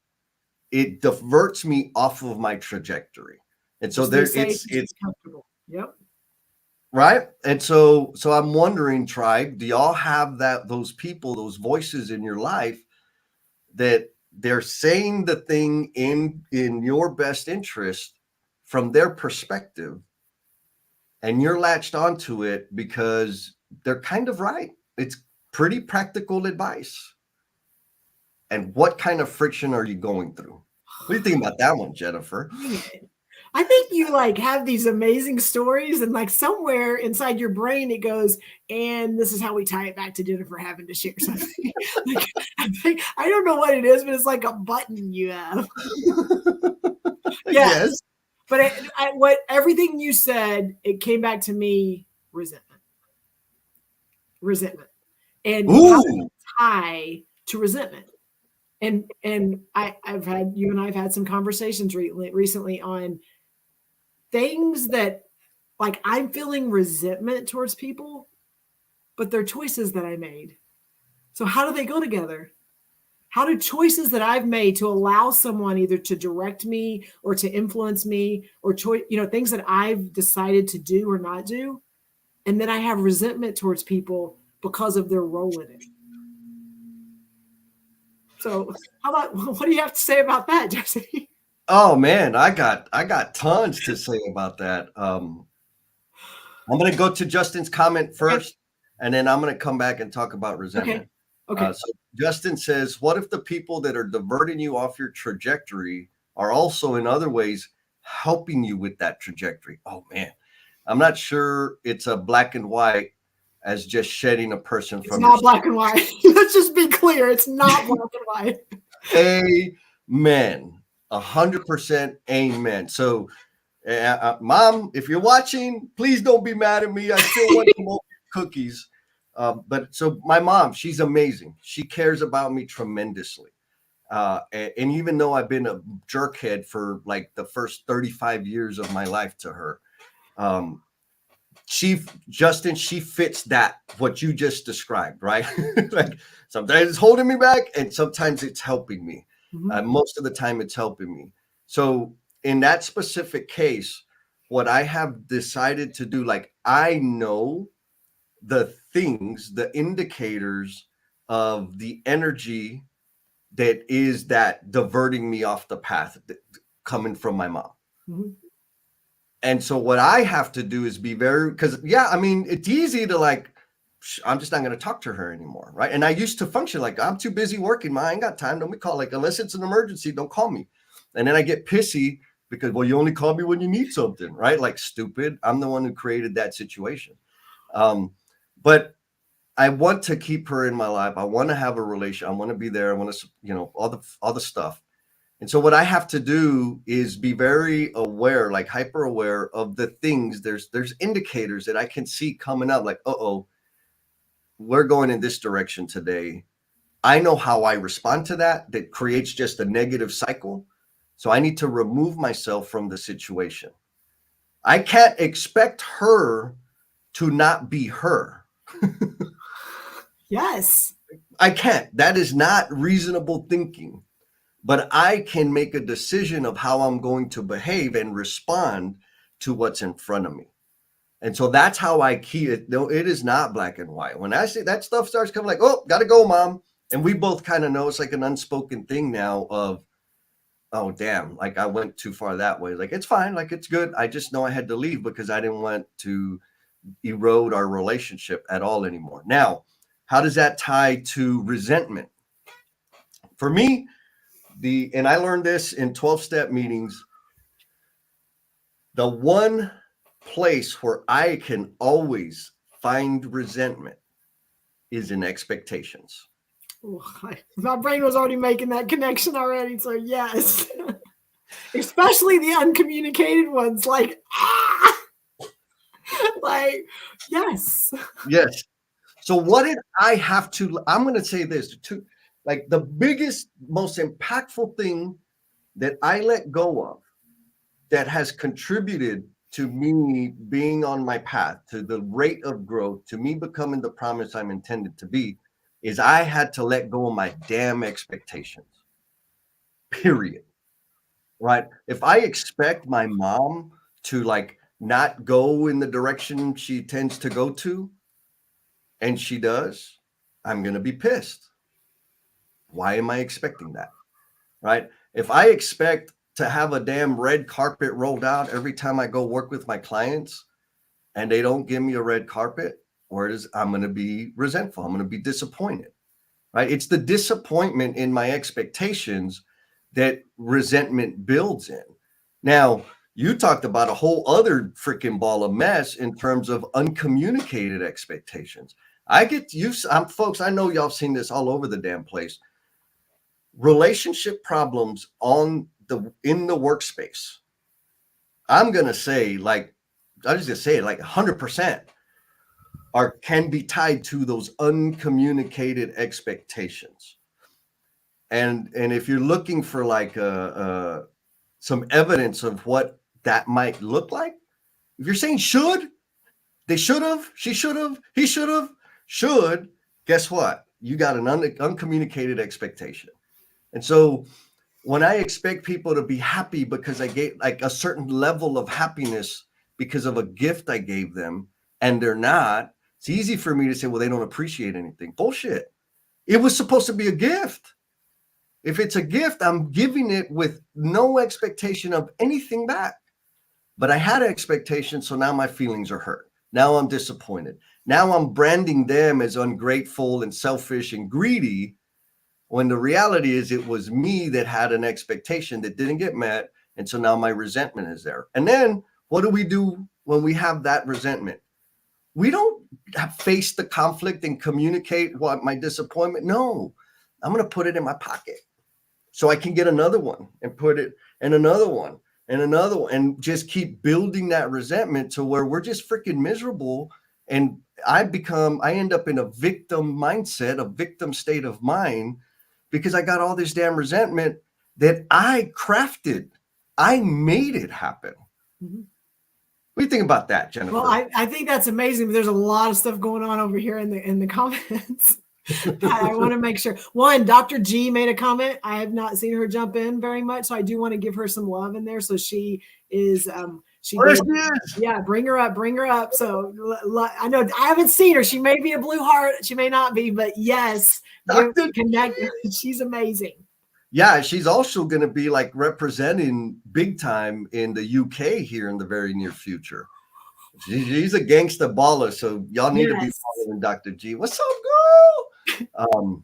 S1: it diverts me off of my trajectory. And so
S2: Stay
S1: there
S2: safe,
S1: it's
S2: stay comfortable. Yep.
S1: right. And so I'm wondering, tribe, do y'all have those people, those voices in your life that they're saying the thing in your best interest from their perspective, and you're latched onto it because they're kind of right? It's pretty practical advice. And what kind of friction are you going through? What do you think about that one, Jennifer?
S2: I think you like have these amazing stories, and like somewhere inside your brain it goes, and this is how we tie it back to Jennifer having to share something. Like, I don't know what it is, but it's like a button you have. Yes.
S1: Yes.
S2: But what everything you said, it came back to me resentment, and how to
S1: Ooh.
S2: tie to resentment. And I've had you and I've had some conversations recently on things that like I'm feeling resentment towards people, but they're choices that I made. So how do they go together? How do choices that I've made to allow someone either to direct me or to influence me or things that I've decided to do or not do, and then I have resentment towards people because of their role in it. So how about what do you have to say about that, Jesse?
S1: Oh man, I got tons to say about that. I'm going to go to Justin's comment
S2: Okay.
S1: first, and then I'm going to come back and talk about resentment.
S2: Okay.
S1: So Justin says, what if the people that are diverting you off your trajectory are also in other ways helping you with that trajectory? Oh man, I'm not sure it's a black and white as just shedding a person
S2: It's
S1: from your
S2: not black and white. Let's just be clear. It's not black and white.
S1: Amen. 100% amen. So Mom, if you're watching, please don't be mad at me. I still want to more cookies. But so my mom, she's amazing. She cares about me tremendously. And even though I've been a jerkhead for like the first 35 years of my life to her, um, she fits that what you just described, right? Like sometimes it's holding me back and sometimes it's helping me.
S2: Mhm.
S1: Most of the time it's helping me. So in that specific case, what I have decided to do, like I know the things, the indicators of the energy that is that diverting me off the path coming from my mom.
S2: Mhm.
S1: And so what I have to do is be very, because yeah, I mean, it's easy to like, I'm just not going to talk to her anymore, right? And I used to function like I'm too busy working, man. I ain't got time. Don't be call, like unless it's an emergency, don't call me. And then I get pissy because well, you only call me when you need something, right? Like stupid. I'm the one who created that situation. But I want to keep her in my life. I want to have a relation. I want to be there. I want to, all the stuff. And so what I have to do is be very aware, like hyper aware of the things. There's indicators that I can see coming up, like, uh-oh, we're going in this direction today. I know how I respond to that. That creates just a negative cycle. So I need to remove myself from the situation. I can't expect her to not be her.
S2: Yes.
S1: I can't. That is not reasonable thinking. But I can make a decision of how I'm going to behave and respond to what's in front of me. And so that's how I key it. No, it is not black and white. When I say that stuff starts coming like, oh, gotta go, mom. And we both kind of know it's like an unspoken thing now of, oh, damn, like I went too far that way. Like, it's fine. Like, it's good. I just know I had to leave because I didn't want to erode our relationship at all anymore. Now, how does that tie to resentment? For me, and I learned this in 12-step meetings, the one place where I can always find resentment is in expectations.
S2: Oh, my brain was already making that connection already. So yes, especially the uncommunicated ones, like like yes.
S1: Yes. So what did I have to? I'm going to say this too. Like the biggest, most impactful thing that I let go of that has contributed to me being on my path, to the rate of growth, to me becoming the promise I'm intended to be, is I had to let go of my damn expectations. Period. Right? If I expect my mom to like not go in the direction she tends to go to, and she does, I'm going to be pissed. Why am I expecting that? Right? If I expect to have a damn red carpet rolled out every time I go work with my clients and they don't give me a red carpet, or I'm going to be resentful. I'm going to be disappointed. Right? It's the disappointment in my expectations that resentment builds in. Now, you talked about a whole other freaking ball of mess in terms of uncommunicated expectations. I get you, folks. I know y'all seen this all over the damn place. Relationship problems in the workspace. I'm gonna say, like, I was gonna say it, like 100% can be tied to those uncommunicated expectations. And if you're looking for like some evidence of what that might look like, if you're saying they should have, she should have, he should have, guess what? You got an uncommunicated expectation. And so when I expect people to be happy because I gave like a certain level of happiness because of a gift I gave them and they're not, it's easy for me to say, well, they don't appreciate anything. Bullshit. It was supposed to be a gift. If it's a gift, I'm giving it with no expectation of anything back. But I had an expectation, so now my feelings are hurt. Now I'm disappointed. Now I'm branding them as ungrateful and selfish and greedy, when the reality is it was me that had an expectation that didn't get met. And so now my resentment is there. And then what do we do when we have that resentment? We don't face the conflict and communicate what my disappointment. No, I'm going to put it in my pocket so I can get another one and put it in another one and another one and just keep building that resentment to where we're just freaking miserable. And I end up in a victim mindset, a victim state of mind, because I got all this damn resentment that I crafted. I made it happen.
S2: Mhm.
S1: What do you think about that, Jennifer?
S2: Well, I think that's amazing. But there's a lot of stuff going on over here in the comments. I want to make sure. One, Dr. G made a comment. I have not seen her jump in very much, so I do want to give her some love in there. So she is, she
S1: There
S2: did,
S1: she is.
S2: yeah, bring her up. So I know I haven't seen her. She may be a blue heart, she may not be, but yes, connect. She's amazing.
S1: Yeah, she's also going to be like representing big time in the UK here in the very near future. She's a gangsta baller, so y'all need to be following Dr. G. What's up, girl?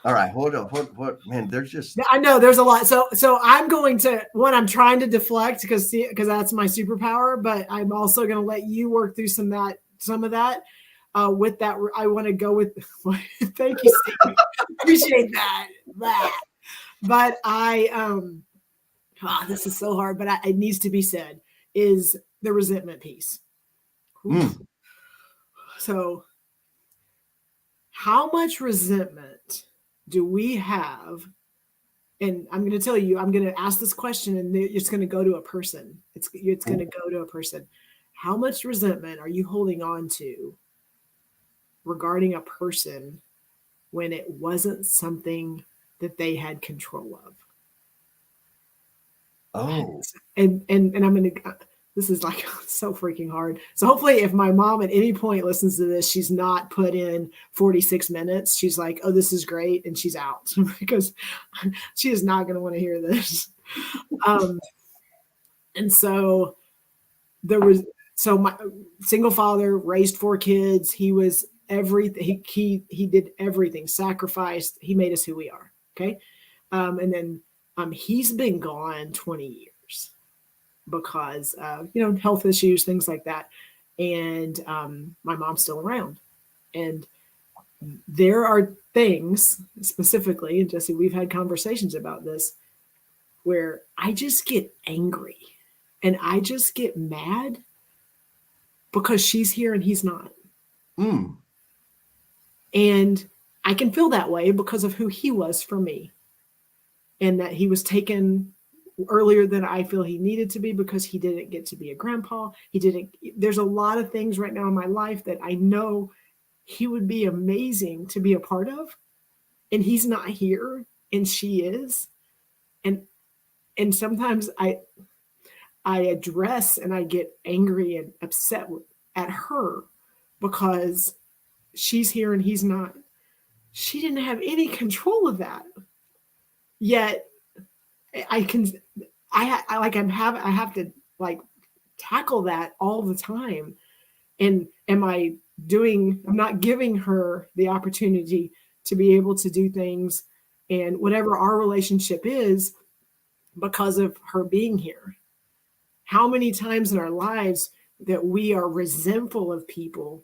S1: All right, hold up. What man, there's just
S2: I know there's a lot. So I'm going to I'm trying to deflect because that's my superpower, but I'm also going to let you work through some of that. With that, I want to go with thank you, Steve. Appreciate that. But this is so hard, but it needs to be said, is the resentment piece. So how much resentment do we have? And I'm going to tell you, I'm going to ask this question and it's going to go to a person. It's going to go to a person. How much resentment are you holding on to regarding a person when it wasn't something that they had control of?
S1: Oh.
S2: And I'm going to, this is like so freaking hard. So hopefully if my mom at any point listens to this, she's not put in 46 minutes. She's like, oh, this is great. And she's out because she is not going to want to hear this. And so my single father raised 4 kids. He was everything. He did everything, sacrificed. He made us who we are. Okay. And then he's been gone 20 years because health issues, things like that. And my mom's still around. And there are things specifically, and Jesse, we've had conversations about this, where I just get angry and I just get mad because she's here and he's not. And I can feel that way because of who he was for me. And that he was taken earlier than I feel he needed to be because he didn't get to be a grandpa. There's a lot of things right now in my life that I know he would be amazing to be a part of. And he's not here and she is. And sometimes I address and I get angry and upset at her because she's here and he's not. She didn't have any control of that. Yet I have to like tackle that all the time. And I'm not giving her the opportunity to be able to do things and whatever our relationship is because of her being here. How many times in our lives that we are resentful of people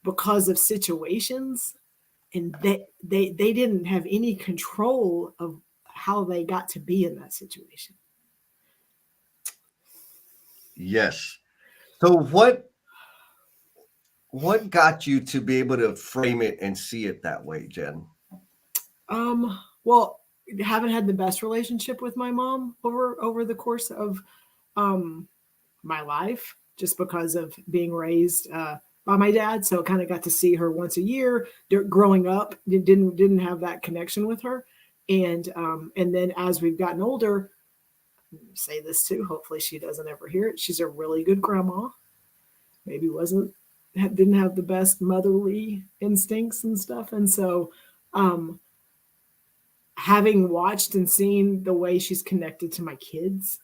S2: because of situations and they didn't have any control of how they got to be in that situation.
S1: Yes. So what got you to be able to frame it and see it that way, Jen?
S2: Well, haven't had the best relationship with my mom over the course of my life, just because of being raised by my dad. So kind of got to see her once a year growing up. Didn't have that connection with her. And then as we've gotten older, say this too, hopefully she doesn't ever hear it. She's a really good grandma. Maybe didn't have the best motherly instincts and stuff. And so having watched and seen the way she's connected to my kids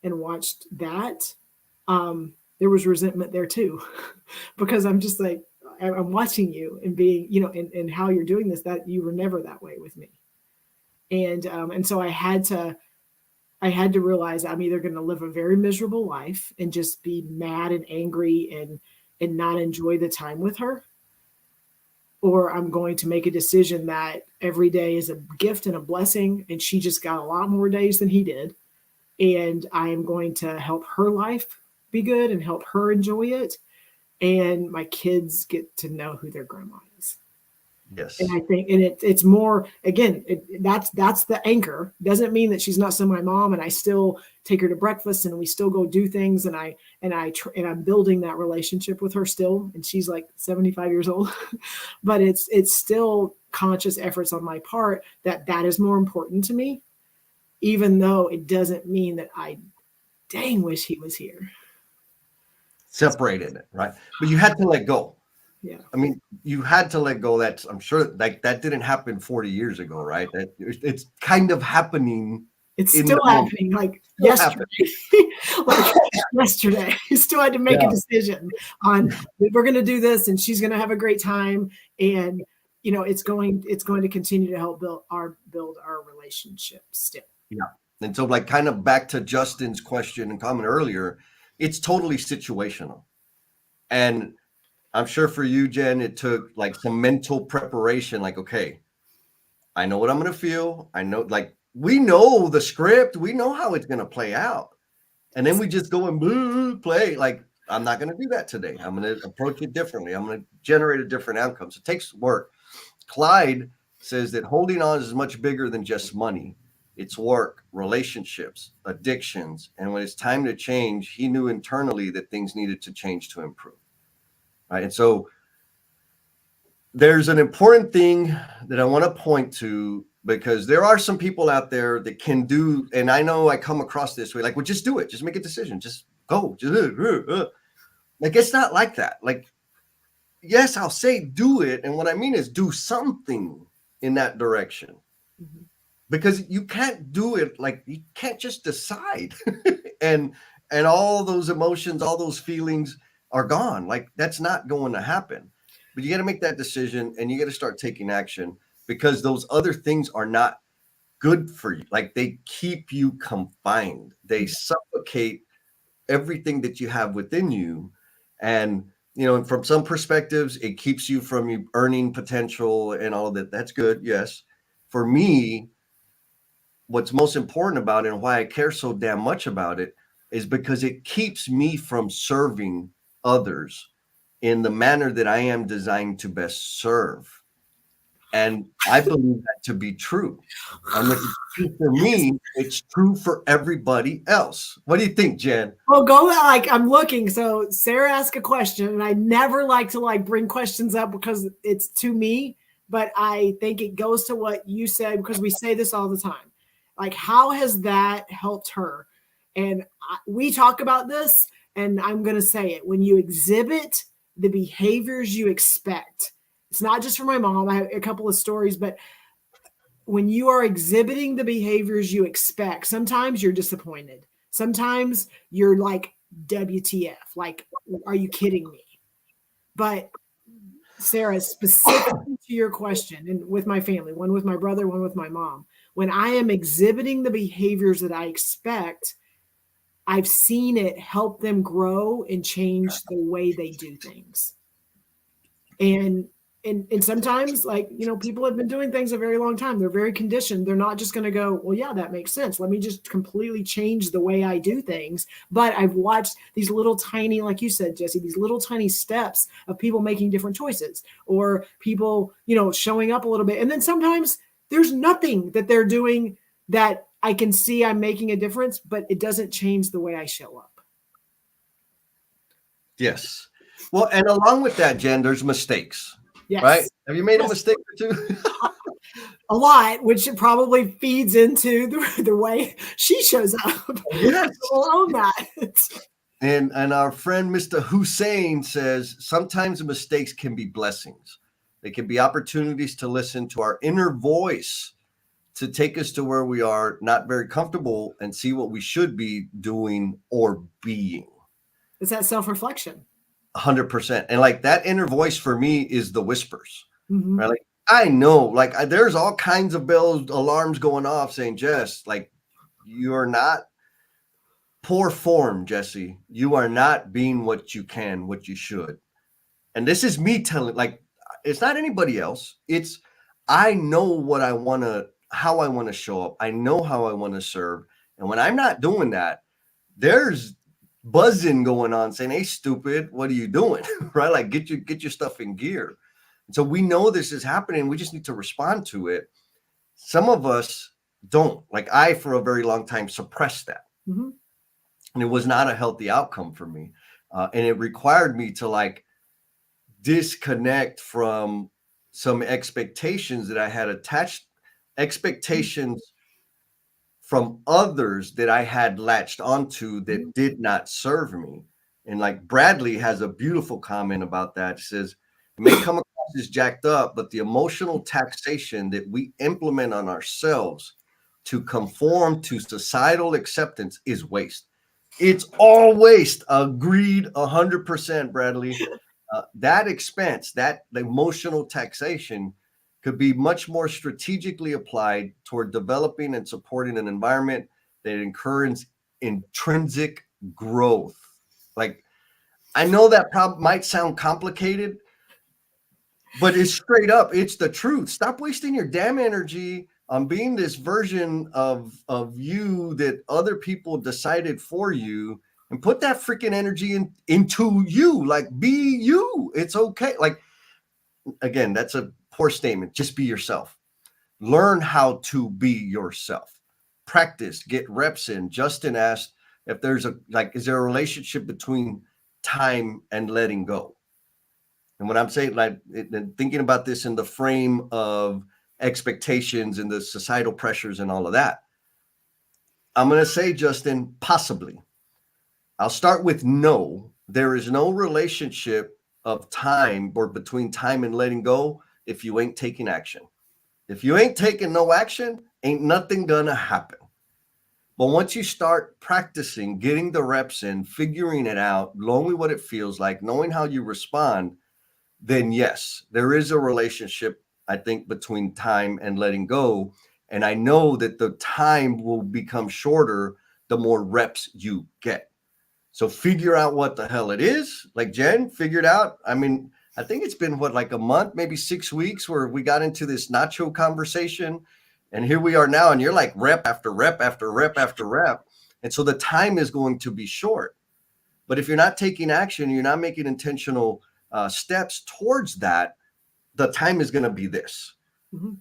S2: and watched that, there was resentment there too, because I'm just like, I'm watching you and being, and how you're doing this, that you were never that way with me. And so I had to realize I'm either going to live a very miserable life and just be mad and angry and not enjoy the time with her, or I'm going to make a decision that every day is a gift and a blessing, and she just got a lot more days than he did, and I am going to help her life be good and help her enjoy it, and my kids get to know who their grandma is.
S1: Yes.
S2: And I think, and it's more, again, that's the anchor. Doesn't mean that she's not still my mom, and I still take her to breakfast, and we still go do things, and I'm building that relationship with her still, and she's like 75 years old, but it's still conscious efforts on my part that is more important to me, even though it doesn't mean that I dang wish he was here.
S1: Separated it, right? But you had to let go.
S2: Yeah.
S1: I mean, you had to let go. That's, I'm sure, like that didn't happen 40 years ago, right? That it's kind of happening
S2: It's
S1: in
S2: still
S1: the moment.
S2: happening, like
S1: Still
S2: yesterday. Like yesterday, you still had to make
S1: Yeah.
S2: a decision on, we're going to do this, and she's going to have a great time, and it's going to continue to help build our relationship still.
S1: Yeah. And so, like, kind of back to Justin's question and comment earlier, it's totally situational. And I'm sure for you, Jen, it took like some mental preparation. Like, okay, I know what I'm going to feel. I know, like, we know the script, we know how it's going to play out. And then we just go and play. Like, I'm not going to do that today. I'm going to approach it differently. I'm going to generate a different outcome. So it takes work. Clyde says that holding on is much bigger than just money. It's work, relationships, addictions. And when it's time to change, he knew internally that things needed to change to improve. Right. And so there's an important thing that I want to point to, because there are some people out there that can do, and I know I come across this way, like, well, just do it. Just make a decision. Just go. Like, it's not like that. Like, yes, I'll say do it. And what I mean is do something in that direction.
S2: Mm-hmm.
S1: Because you can't do it, like, you can't just decide and all those emotions, all those feelings are gone. Like, that's not going to happen. But you got to make that decision, and you got to start taking action, because those other things are not good for you. Like, they keep you confined. They suffocate everything that you have within you. And from some perspectives, it keeps you from you earning potential and all of that. That's good. Yes. For me, what's most important about it, and why I care so damn much about it, is because it keeps me from serving others in the manner that I am designed to best serve. And I believe that to be true. And if it's true for me, it's true for everybody else. What do you think, Jen?
S2: Well, go, like, I'm looking. So Sarah asked a question, and I never like to bring questions up because it's to me, but I think it goes to what you said, because we say this all the time. Like, how has that helped her? And we talk about this, and I'm going to say it. When you exhibit the behaviors you expect, it's not just for my mom. I have a couple of stories, but when you are exhibiting the behaviors you expect, sometimes you're disappointed. Sometimes you're like, WTF, like, are you kidding me? But Sarah, specifically to your question, and with my family, one with my brother, one with my mom, when I am exhibiting the behaviors that I expect, I've seen it help them grow and change the way they do things. And sometimes, like, people have been doing things a very long time. They're very conditioned. They're not just going to go, well, yeah, that makes sense. Let me just completely change the way I do things. But I've watched these little tiny, like you said, Jesse, these little tiny steps of people making different choices, or people, showing up a little bit. And then sometimes there's nothing that they're doing that I can see I'm making a difference, but it doesn't change the way I show up.
S1: Yes. Well, and along with that, Jen, there's mistakes.
S2: Yes.
S1: Right? Have you made a mistake or two?
S2: A lot, which it probably feeds into the way she shows up.
S1: Yes.
S2: We'll own that.
S1: And our friend Mr. Hussein says sometimes mistakes can be blessings. They can be opportunities to listen to our inner voice, to take us to where we are not very comfortable, and see what we should be doing or being.
S2: It's that self-reflection.
S1: 100%. And like, that inner voice for me is the whispers. Mm-hmm. Right? Like, I know, like, there's all kinds of bells, alarms going off saying, Jess, like, you're not poor form, Jesse. You are not being what you can, what you should. And this is me telling, like, it's not anybody else. It's, I know what I want to, how I want to show up. I know how I want to serve. And when I'm not doing that, there's buzzing going on saying, hey, stupid, what are you doing? Right? Like, get your stuff in gear. So we know this is happening. We just need to respond to it. Some of us don't. Like I, for a very long time, suppressed that.
S2: Mm-hmm.
S1: And it was not a healthy outcome for me. And it required me to like disconnect from some expectations that I had attached, expectations from others that I had latched onto that did not serve me. And like Bradley has a beautiful comment about that. He says, it may come across as jacked up, but the emotional taxation that we implement on ourselves to conform to societal acceptance is waste. It's all waste. Agreed 100%, Bradley. That expense, that the emotional taxation could be much more strategically applied toward developing and supporting an environment that encourages intrinsic growth. Like, I know that might sound complicated, but it's straight up, it's the truth. Stop wasting your damn energy on being this version of you that other people decided for you, and put that freaking energy into you. Like, be you. It's okay. Like, again, that's a poor statement. Just be yourself. Learn how to be yourself. Practice, get reps in. Justin asked if there's is there a relationship between time and letting go? And when I'm saying, like, thinking about this in the frame of expectations and the societal pressures and all of that, I'm going to say, Justin, possibly. I'll start with no. There is no relationship of time or between time and letting go if you ain't taking action. If you ain't taking no action, ain't nothing going to happen. But once you start practicing, getting the reps in, figuring it out, knowing what it feels like, knowing how you respond, then yes, there is a relationship, I think, between time and letting go. And I know that the time will become shorter the more reps you get. So figure out what the hell it is. Like Jen figured out. I mean, I think it's been like a month, maybe 6 weeks where we got into this nacho conversation. And here we are now. And you're like rep after rep after rep after rep. And so the time is going to be short. But if you're not taking action, you're not making intentional steps towards that, the time is going to be this. Mm-hmm.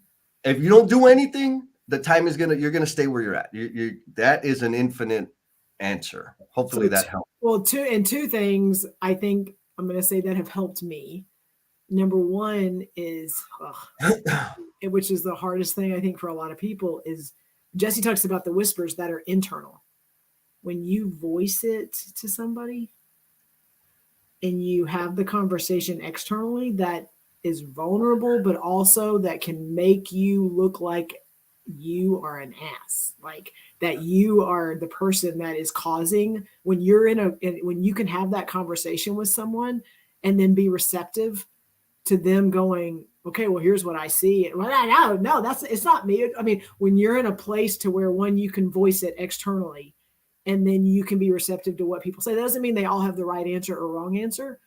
S1: If you don't do anything, the time is you're going to stay where you're at. That is an infinite answer. Hopefully that helps.
S2: Well, two things I think I'm going to say that have helped me. Number one is, which is the hardest thing I think for a lot of people, is Jesse talks about the whispers that are internal. When you voice it to somebody and you have the conversation externally, that is vulnerable, but also that can make you look like you are an ass, like that you are the person that is causing. When you're when you can have that conversation with someone and then be receptive to them going, okay, well, here's what I see. Well, no, it's not me. I mean, when you're in a place to where you can voice it externally and then you can be receptive to what people say. That doesn't mean they all have the right answer or wrong answer.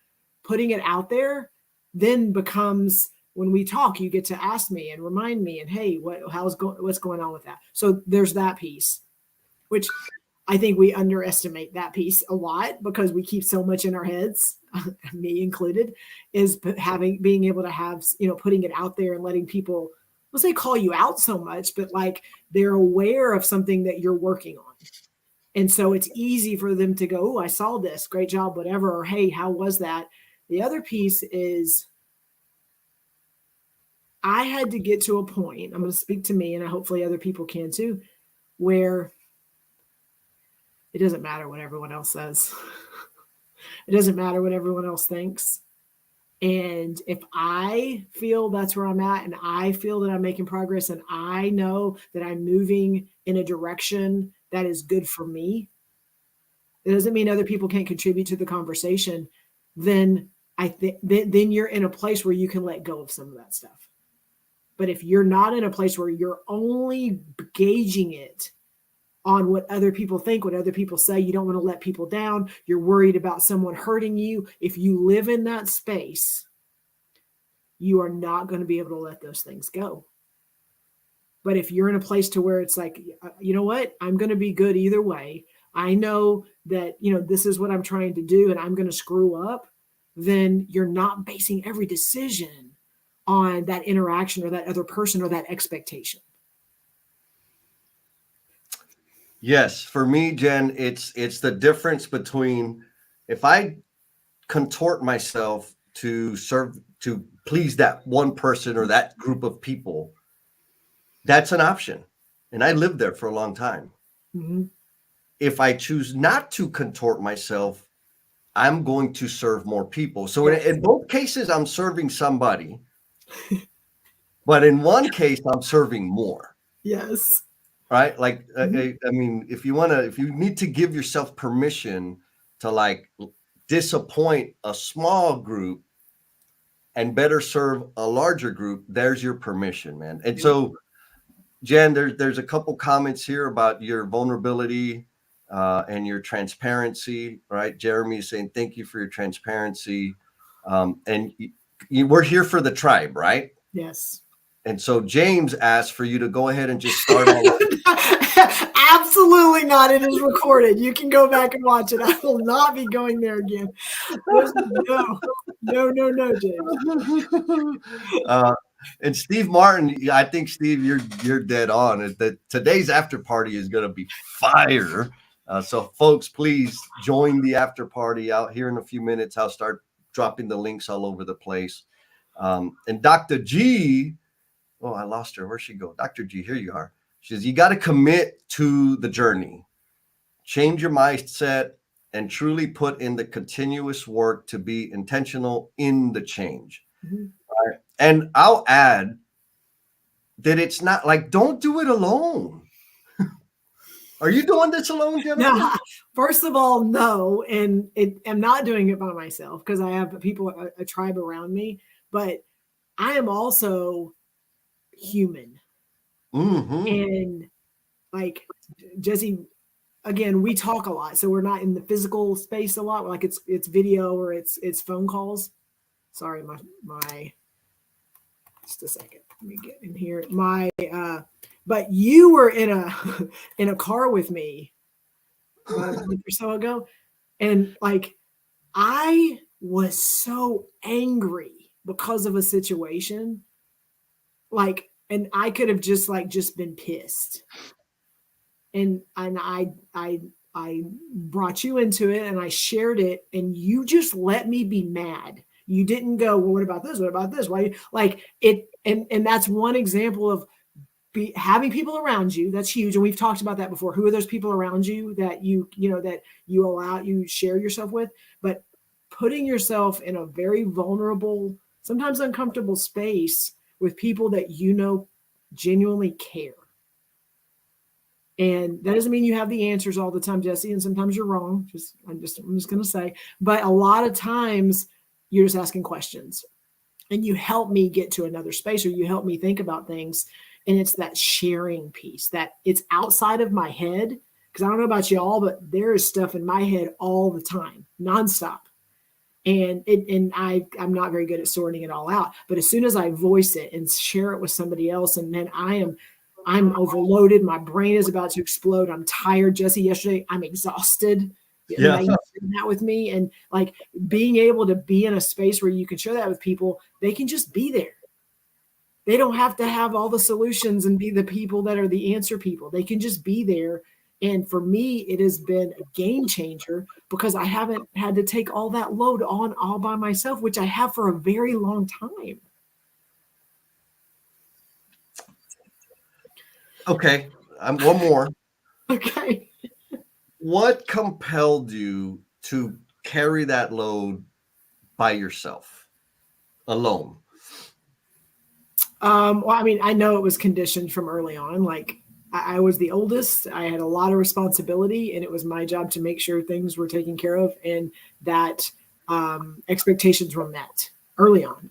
S2: Putting it out there then becomes, when we talk, you get to ask me and remind me, and hey, what's going on with that? So there's that piece, which I think we underestimate that piece a lot because we keep so much in our heads, me included, is being able to have, putting it out there and letting people, let's say, call you out so much, but like they're aware of something that you're working on. And so it's easy for them to go, oh, I saw this, great job, whatever, or hey, how was that? The other piece is I had to get to a point, I'm going to speak to me and hopefully other people can too, where it doesn't matter what everyone else says. It doesn't matter what everyone else thinks. And if I feel that's where I'm at and I feel that I'm making progress and I know that I'm moving in a direction that is good for me, it doesn't mean other people can't contribute to the conversation. Then then you're in a place where you can let go of some of that stuff. But if you're not in a place where you're only gauging it on what other people think, what other people say, you don't want to let people down, you're worried about someone hurting you. If you live in that space, you are not going to be able to let those things go. But if you're in a place to where it's like, you know what, I'm going to be good either way. I know that, this is what I'm trying to do and I'm going to screw up. Then you're not basing every decision on that interaction or that other person or that expectation.
S1: Yes, for me, Jen, it's the difference between if I contort myself to please that one person or that group of people, that's an option. And I lived there for a long time.
S2: Mm-hmm.
S1: If I choose not to contort myself, I'm going to serve more people. So
S2: Yes.
S1: in both cases, I'm serving somebody, but in one case, I'm serving more.
S2: Yes.
S1: Right? Like,
S2: Mm-hmm.
S1: I mean, if you need to give yourself permission to like disappoint a small group and better serve a larger group, there's your permission, man. And so, Jen, there's a couple comments here about your vulnerability and your transparency, right? Jeremy is saying thank you for your transparency, and we're here for the tribe, right?
S2: Yes.
S1: And so James asked for you to go ahead and just start on.
S2: Absolutely not. It is recorded. You can go back and watch it. I will not be going there again. No, James.
S1: And Steve Martin, I think Steve, you're dead on. That today's after party is going to be fire. So, folks, please join the after party out here in a few minutes. I'll start dropping the links all over the place. And Dr. G, oh, I lost her. Where'd she go? Dr. G, here you are. She says, you got to commit to the journey, change your mindset, and truly put in the continuous work to be intentional in the change.
S2: Mm-hmm.
S1: Right? And I'll add that it's not like, don't do it alone. Are you doing this alone, Jennifer?
S2: No, first of all, no. And I'm not doing it by myself because I have people, a tribe around me, but I am also human.
S1: Mm-hmm.
S2: And like Jesse, again, we talk a lot. So we're not in the physical space a lot. Like it's video or it's phone calls. Sorry, my just a second. Let me get in here. But you were in a car with me about a week or so ago, and like I was so angry because of a situation, like, and I could have just been pissed, and I brought you into it, and I shared it, and you just let me be mad. You didn't go, well, what about this? What about this? Why? Like it, and that's one example of having people around you. That's huge, and we've talked about that before. Who are those people around you that you share yourself with? But putting yourself in a very vulnerable, sometimes uncomfortable space with people that genuinely care. And that doesn't mean you have the answers all the time, Jesse, and sometimes you're wrong. I'm just going to say, but a lot of times you're just asking questions, and you help me get to another space, or you help me think about things. And it's that sharing piece that it's outside of my head. Because I don't know about y'all, but there is stuff in my head all the time, nonstop. And I'm not very good at sorting it all out. But as soon as I voice it and share it with somebody else, and then I'm overloaded. My brain is about to explode. I'm tired. Jesse, yesterday, I'm exhausted.
S1: Yeah.
S2: That with me, and like being able to be in a space where you can share that with people, they can just be there. They don't have to have all the solutions and be the people that are the answer people. They can just be there. And for me, it has been a game changer because I haven't had to take all that load on all by myself, which I have for a very long time.
S1: Okay. One more.
S2: Okay.
S1: What compelled you to carry that load by yourself, alone?
S2: Well, I mean, I know it was conditioned from early on. Like I was the oldest. I had a lot of responsibility, and it was my job to make sure things were taken care of and that expectations were met early on,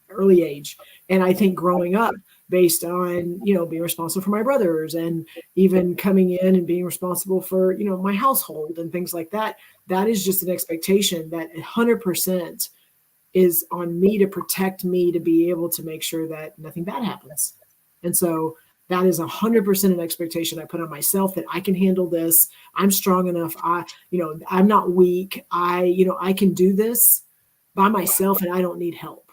S2: early age. And I think growing up based on, being responsible for my brothers and even coming in and being responsible for, my household and things like that, that is just an expectation that 100% is on me to protect me, to be able to make sure that nothing bad happens. And so that is 100% an expectation I put on myself, that I can handle this. I'm strong enough. I'm not weak. I can do this by myself, and I don't need help.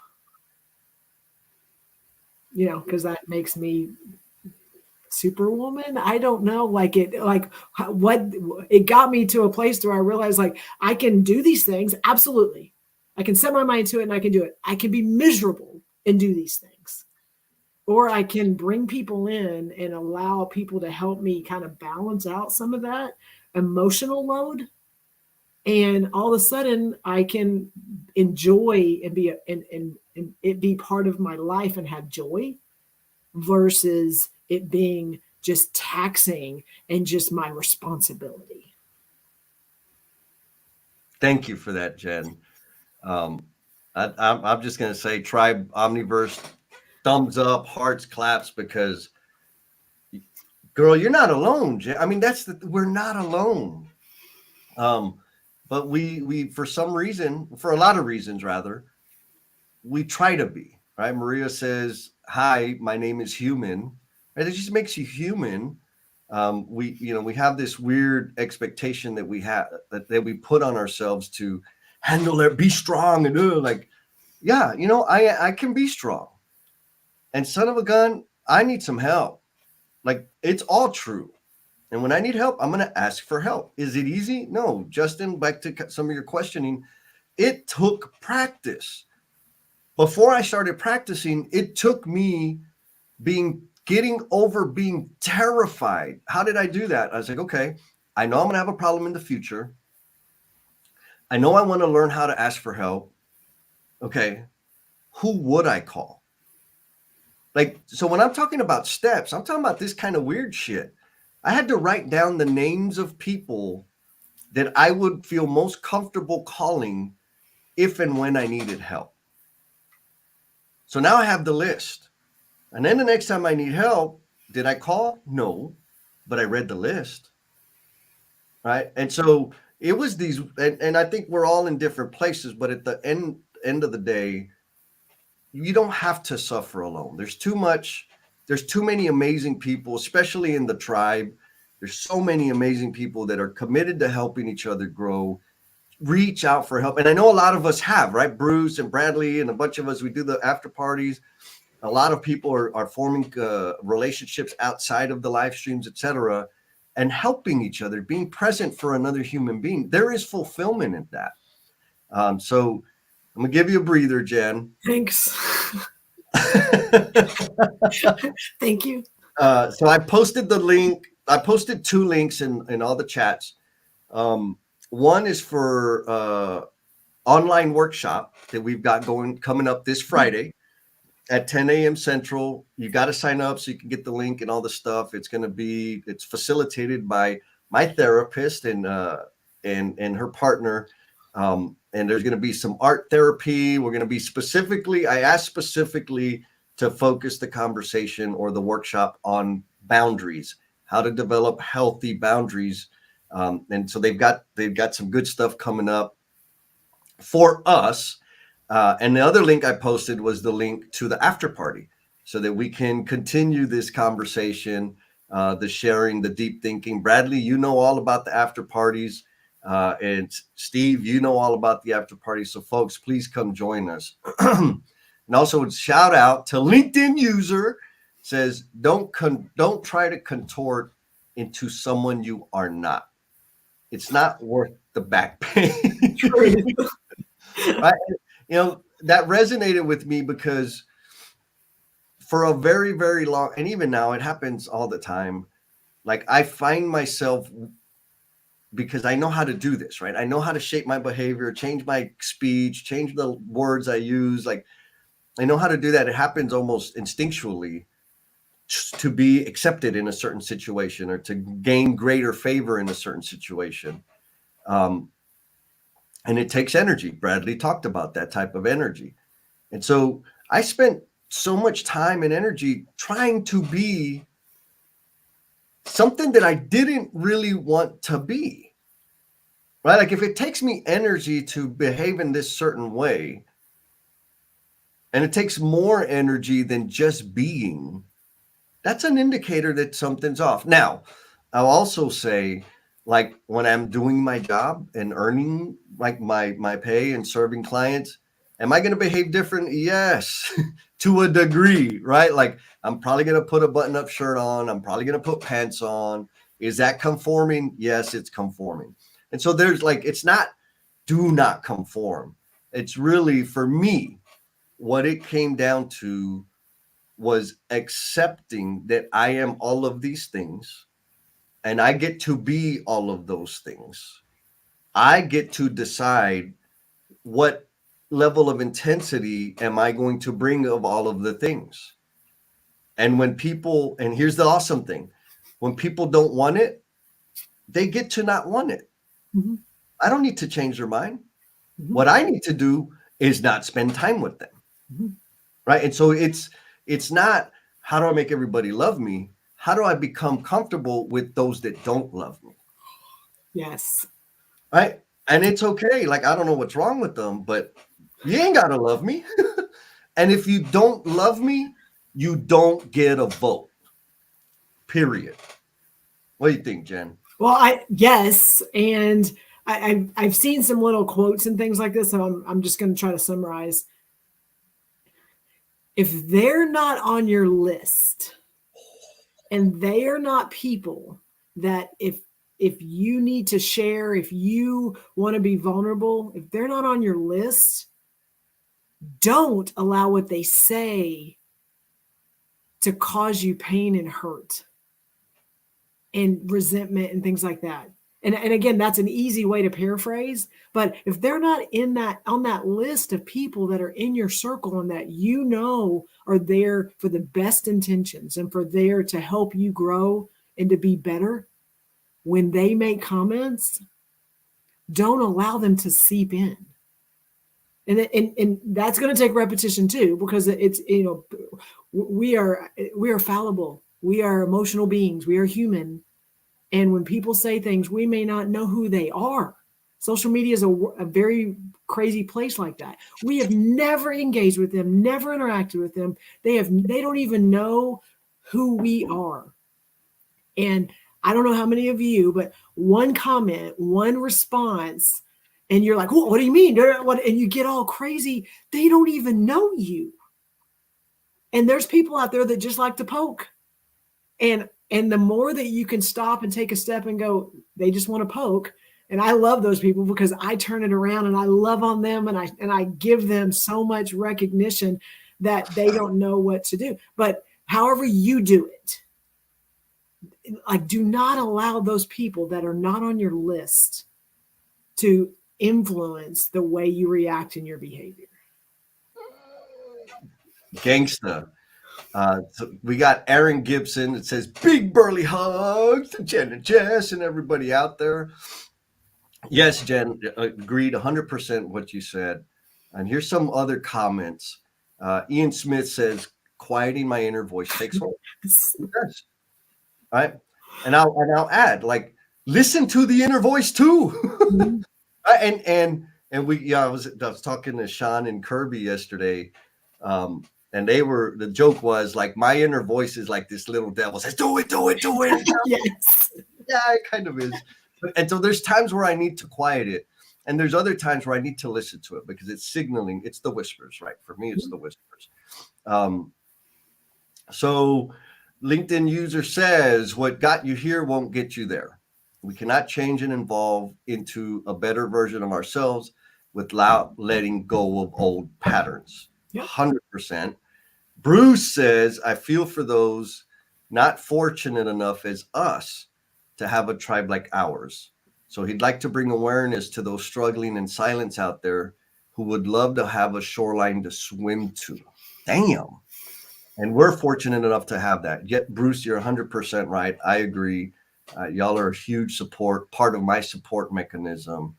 S2: because that makes me superwoman. I don't know, what it got me to a place where I realized like I can do these things. Absolutely. I can set my mind to it and I can do it. I can be miserable and do these things. Or I can bring people in and allow people to help me kind of balance out some of that emotional load. And all of a sudden I can enjoy and and it be part of my life and have joy versus it being just taxing and just my responsibility.
S1: Thank you for that, Jen. Um, I'm just going to say, Tribe Omniverse, thumbs up, hearts, claps, because, girl, you're not alone, Jen. I mean, we're not alone. Um, but we for some reason, for a lot of reasons rather, we try to be, right? Maria says, "Hi, my name is human." Right? It just makes you human. We have this weird expectation that we have that we put on ourselves to handle it, be strong, and like, yeah, I can be strong, and son of a gun, I need some help. Like, it's all true. And when I need help, I'm going to ask for help. Is it easy? No. Justin, back to some of your questioning, it took practice. Before I started practicing, it took me getting over being terrified. How did I do that? I was like, okay, I know I'm going to have a problem in the future. I know I want to learn how to ask for help. Okay, who would I call? Like, so when I'm talking about steps, I'm talking about this kind of weird shit. I had to write down the names of people that I would feel most comfortable calling if and when I needed help. So now I have the list. And then the next time I need help, did I call? No, but I read the list. Right. And so it was these, and I think we're all in different places, but at the end of the day, you don't have to suffer alone. There's too many amazing people, especially in the tribe. There's so many amazing people that are committed to helping each other grow, reach out for help. And I know a lot of us have, right? Bruce and Bradley and a bunch of us, we do the after parties. A lot of people are forming relationships outside of the live streams, etc., and helping each other, being present for another human being. There is fulfillment in that. So I'm going to give you a breather, Jen.
S2: Thanks. Thank you.
S1: So I posted the link. I posted 2 links in all the chats. One is for online workshop that we've got coming up this Friday at 10 a.m. Central. You got to sign up so you can get the link and all the stuff. It's facilitated by my therapist and her partner. And there's going to be some art therapy. We're going to be I asked specifically to focus the conversation or the workshop on boundaries, how to develop healthy boundaries. And so they've got some good stuff coming up for us. And the other link I posted was the link to the after party so that we can continue this conversation, the sharing, the deep thinking. Bradley, you know all about the after parties. And Steve, you know all about the after party. So folks, please come join us. And also shout out to LinkedIn user says, don't try to contort into someone you are not. It's not worth the back pain. Right? That resonated with me because for a very, very long, and even now it happens all the time. Like, I find myself, because I know how to do this, right? I know how to shape my behavior, change my speech, change the words I use. Like, I know how to do that. It happens almost instinctually to be accepted in a certain situation or to gain greater favor in a certain situation. And it takes energy. Bradley talked about that type of energy. And so I spent so much time and energy trying to be something that I didn't really want to be. Right? Like, if it takes me energy to behave in this certain way, and it takes more energy than just being, that's an indicator that something's off. Now, I'll also say, like, when I'm doing my job and earning like my pay and serving clients, Am I going to behave different? Yes, to a degree, right? Like I'm probably going to put a button up shirt on. I'm probably going to put pants on. Is that conforming? Yes, it's conforming. And so there's like, it's not do not conform. It's really, for me, what it came down to was accepting that I am all of these things and I get to be all of those things. I get to decide what level of intensity am I going to bring of all of the things. And when people, and here's the awesome thing, when people don't want it, they get to not want it.
S2: Mhm.
S1: I don't need to change their mind.
S2: Mhm.
S1: What I need to do is not spend time with them.
S2: Mhm.
S1: Right. And so it's not how do I make everybody love me? How do I become comfortable with those that don't love me?
S2: Yes.
S1: Right. And it's okay. Like, I don't know what's wrong with them, but you ain't got to love me. And if you don't love me, you don't get a vote. Period. What do you think, Jen?
S2: Well, yes, and I've seen some little quotes and things like this, so I'm just going to try to summarize. If they're not on your list, and they are not people that if you need to share, if you want to be vulnerable, if they're not on your list, don't allow what they say to cause you pain and hurt and resentment and things like that. And again, that's an easy way to paraphrase. But if they're not in that on that list of people that are in your circle and that you know are there for the best intentions and for there to help you grow and to be better, when they make comments, don't allow them to seep in. And that's going to take repetition too, because it's, we are fallible. We are emotional beings. We are human. And when people say things, we may not know who they are. Social media is a very crazy place like that. We have never engaged with them, never interacted with them. They don't even know who we are. And I don't know how many of you, but one comment, one response, and you're like, what do you mean? And you get all crazy. They don't even know you. And there's people out there that just like to poke. And the more that you can stop and take a step and go, they just want to poke. And I love those people because I turn it around and I love on them and I give them so much recognition that they don't know what to do. But however you do it, like, do not allow those people that are not on your list to influence the way you react in your behavior.
S1: Gangsta. So we got Aaron Gibson. It says big burly hugs to Jen Jess and everybody out there. Yes, Jen, agreed 100% what you said. And here's some other comments. Ian Smith says, quieting my inner voice takes hold. Yes. Right. And I'll add, like, listen to the inner voice too.
S2: Mhm.
S1: and we, I was talking to Sean and Kirby yesterday. And the joke was like, my inner voice is like this little devil says, do it, do it, do it.
S2: Yes.
S1: Yeah, it kind of is. And so there's times where I need to quiet it. And there's other times where I need to listen to it because it's signaling, it's the whispers, right? For me, it's the whispers. So LinkedIn user says, what got you here won't get you there. We cannot change and evolve into a better version of ourselves without letting go of old patterns.
S2: Yep.
S1: 100%. Bruce says, I feel for those not fortunate enough as us to have a tribe like ours. So he'd like to bring awareness to those struggling in silence out there who would love to have a shoreline to swim to. Damn. And we're fortunate enough to have that. Yet, Bruce, you're 100% right. I agree. Y'all are a huge support, part of my support mechanism.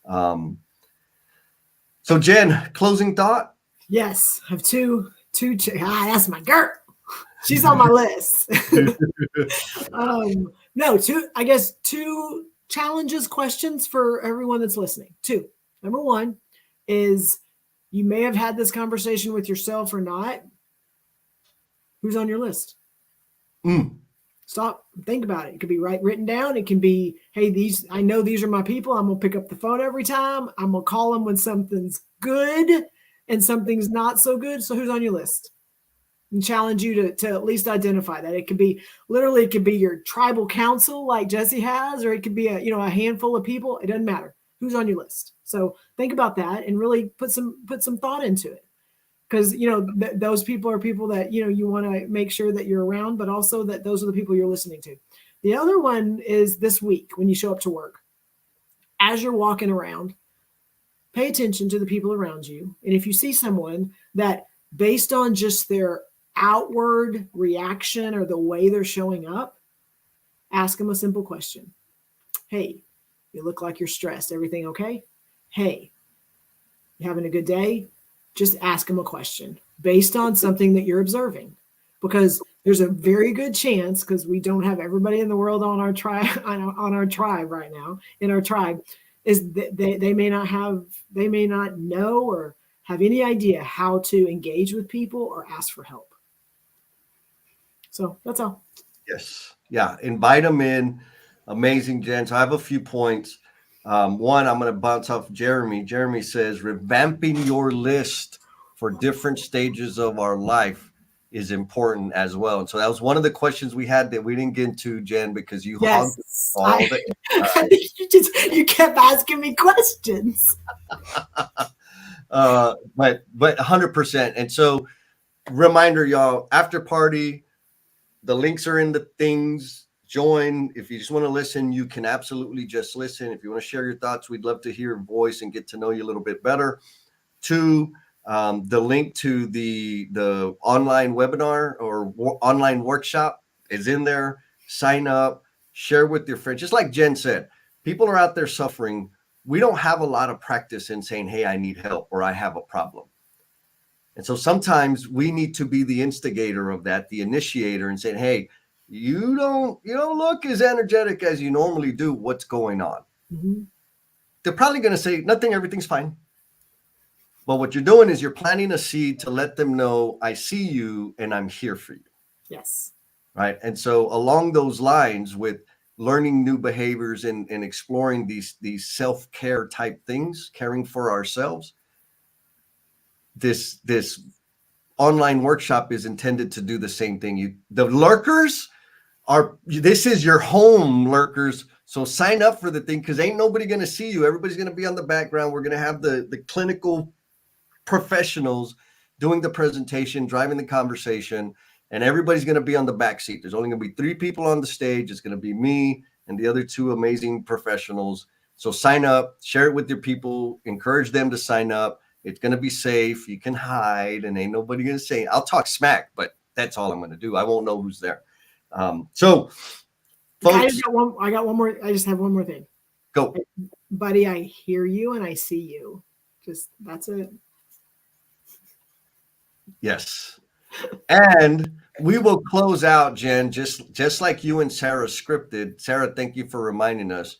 S1: So, Jen, closing thought?
S2: Yes. I have two. That's my girl. She's on my list. No, two challenges, questions for everyone that's listening. Two. Number one is, you may have had this conversation with yourself or not. Who's on your list? Stop, think about it. It could be written down. It can be, hey, I know these are my people. I'm going to pick up the phone every time. I'm going to call them when something's good. and something's not so good. So who's on your list? And challenge you to at least identify that. It could be literally, it could be your tribal council like Jesse has, or it could be a handful of people. It doesn't matter who's on your list. So think about that and really put some thought into it, because those people are people that you want to make sure that you're around, but also that those are the people you're listening to. The other one is this week when you show up to work, as you're walking around, pay attention to the people around you, and if you see someone that, based on just their outward reaction or the way they're showing up, ask them a simple question. Hey, you look like you're stressed. Everything okay? Hey, you having a good day? Just ask them a question based on something that you're observing, because there's a very good chance, because we don't have everybody in the world on our tribe right now, in our tribe, is that they may not know or have any idea how to engage with people or ask for help. So that's all.
S1: Yes. Yeah. Invite them in. Amazing, Jen. So I have a few points. One, I'm going to bounce off Jeremy. Jeremy says, revamping your list for different stages of our life is important as well. And so that was one of the questions we had that we didn't get into, Jen, because you hogged all the.
S2: You kept asking me questions.
S1: But 100%. And so, reminder, y'all, after party, the links are in the things. Join. If you just want to listen, you can absolutely just listen. If you want to share your thoughts, we'd love to hear your voice and get to know you a little bit better. 2, the link to the online webinar or online workshop is in there. Sign up, share with your friends. Just like Jen said, people are out there suffering. We don't have a lot of practice in saying, hey, I need help or I have a problem. And so sometimes we need to be the instigator of that, the initiator, and saying, hey, you don't look as energetic as you normally do. What's going on?
S2: Mm-hmm.
S1: They're probably going to say nothing, everything's fine. But what you're doing is you're planting a seed to let them know, I see you and I'm here for you.
S2: Yes.
S1: Right. And so along those lines, with learning new behaviors and exploring these self-care type things, caring for ourselves, this online workshop is intended to do the same thing. The lurkers this is your home, lurkers. So sign up for the thing, because ain't nobody going to see you. Everybody's going to be on the background. We're going to have the clinical professionals doing the presentation, driving the conversation, and everybody's going to be on the back seat. There's only going to be 3 people on the stage. It's going to be me and the other 2 amazing professionals. So sign up, share it with your people, encourage them to sign up. It's going to be safe. You can hide and ain't nobody going to say, I'll talk smack, but that's all I'm going to do. I won't know who's there. So folks,
S2: I got one more. I just have one more thing.
S1: Go.
S2: Buddy, I hear you and I see you. Just, that's it.
S1: Yes. And we will close out, Jen, just like you and Sarah scripted. Sarah, thank you for reminding us.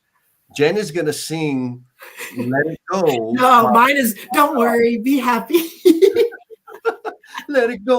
S1: Jen is going to sing Let It Go.
S2: No, mine is, don't worry, be happy.
S1: Let it go.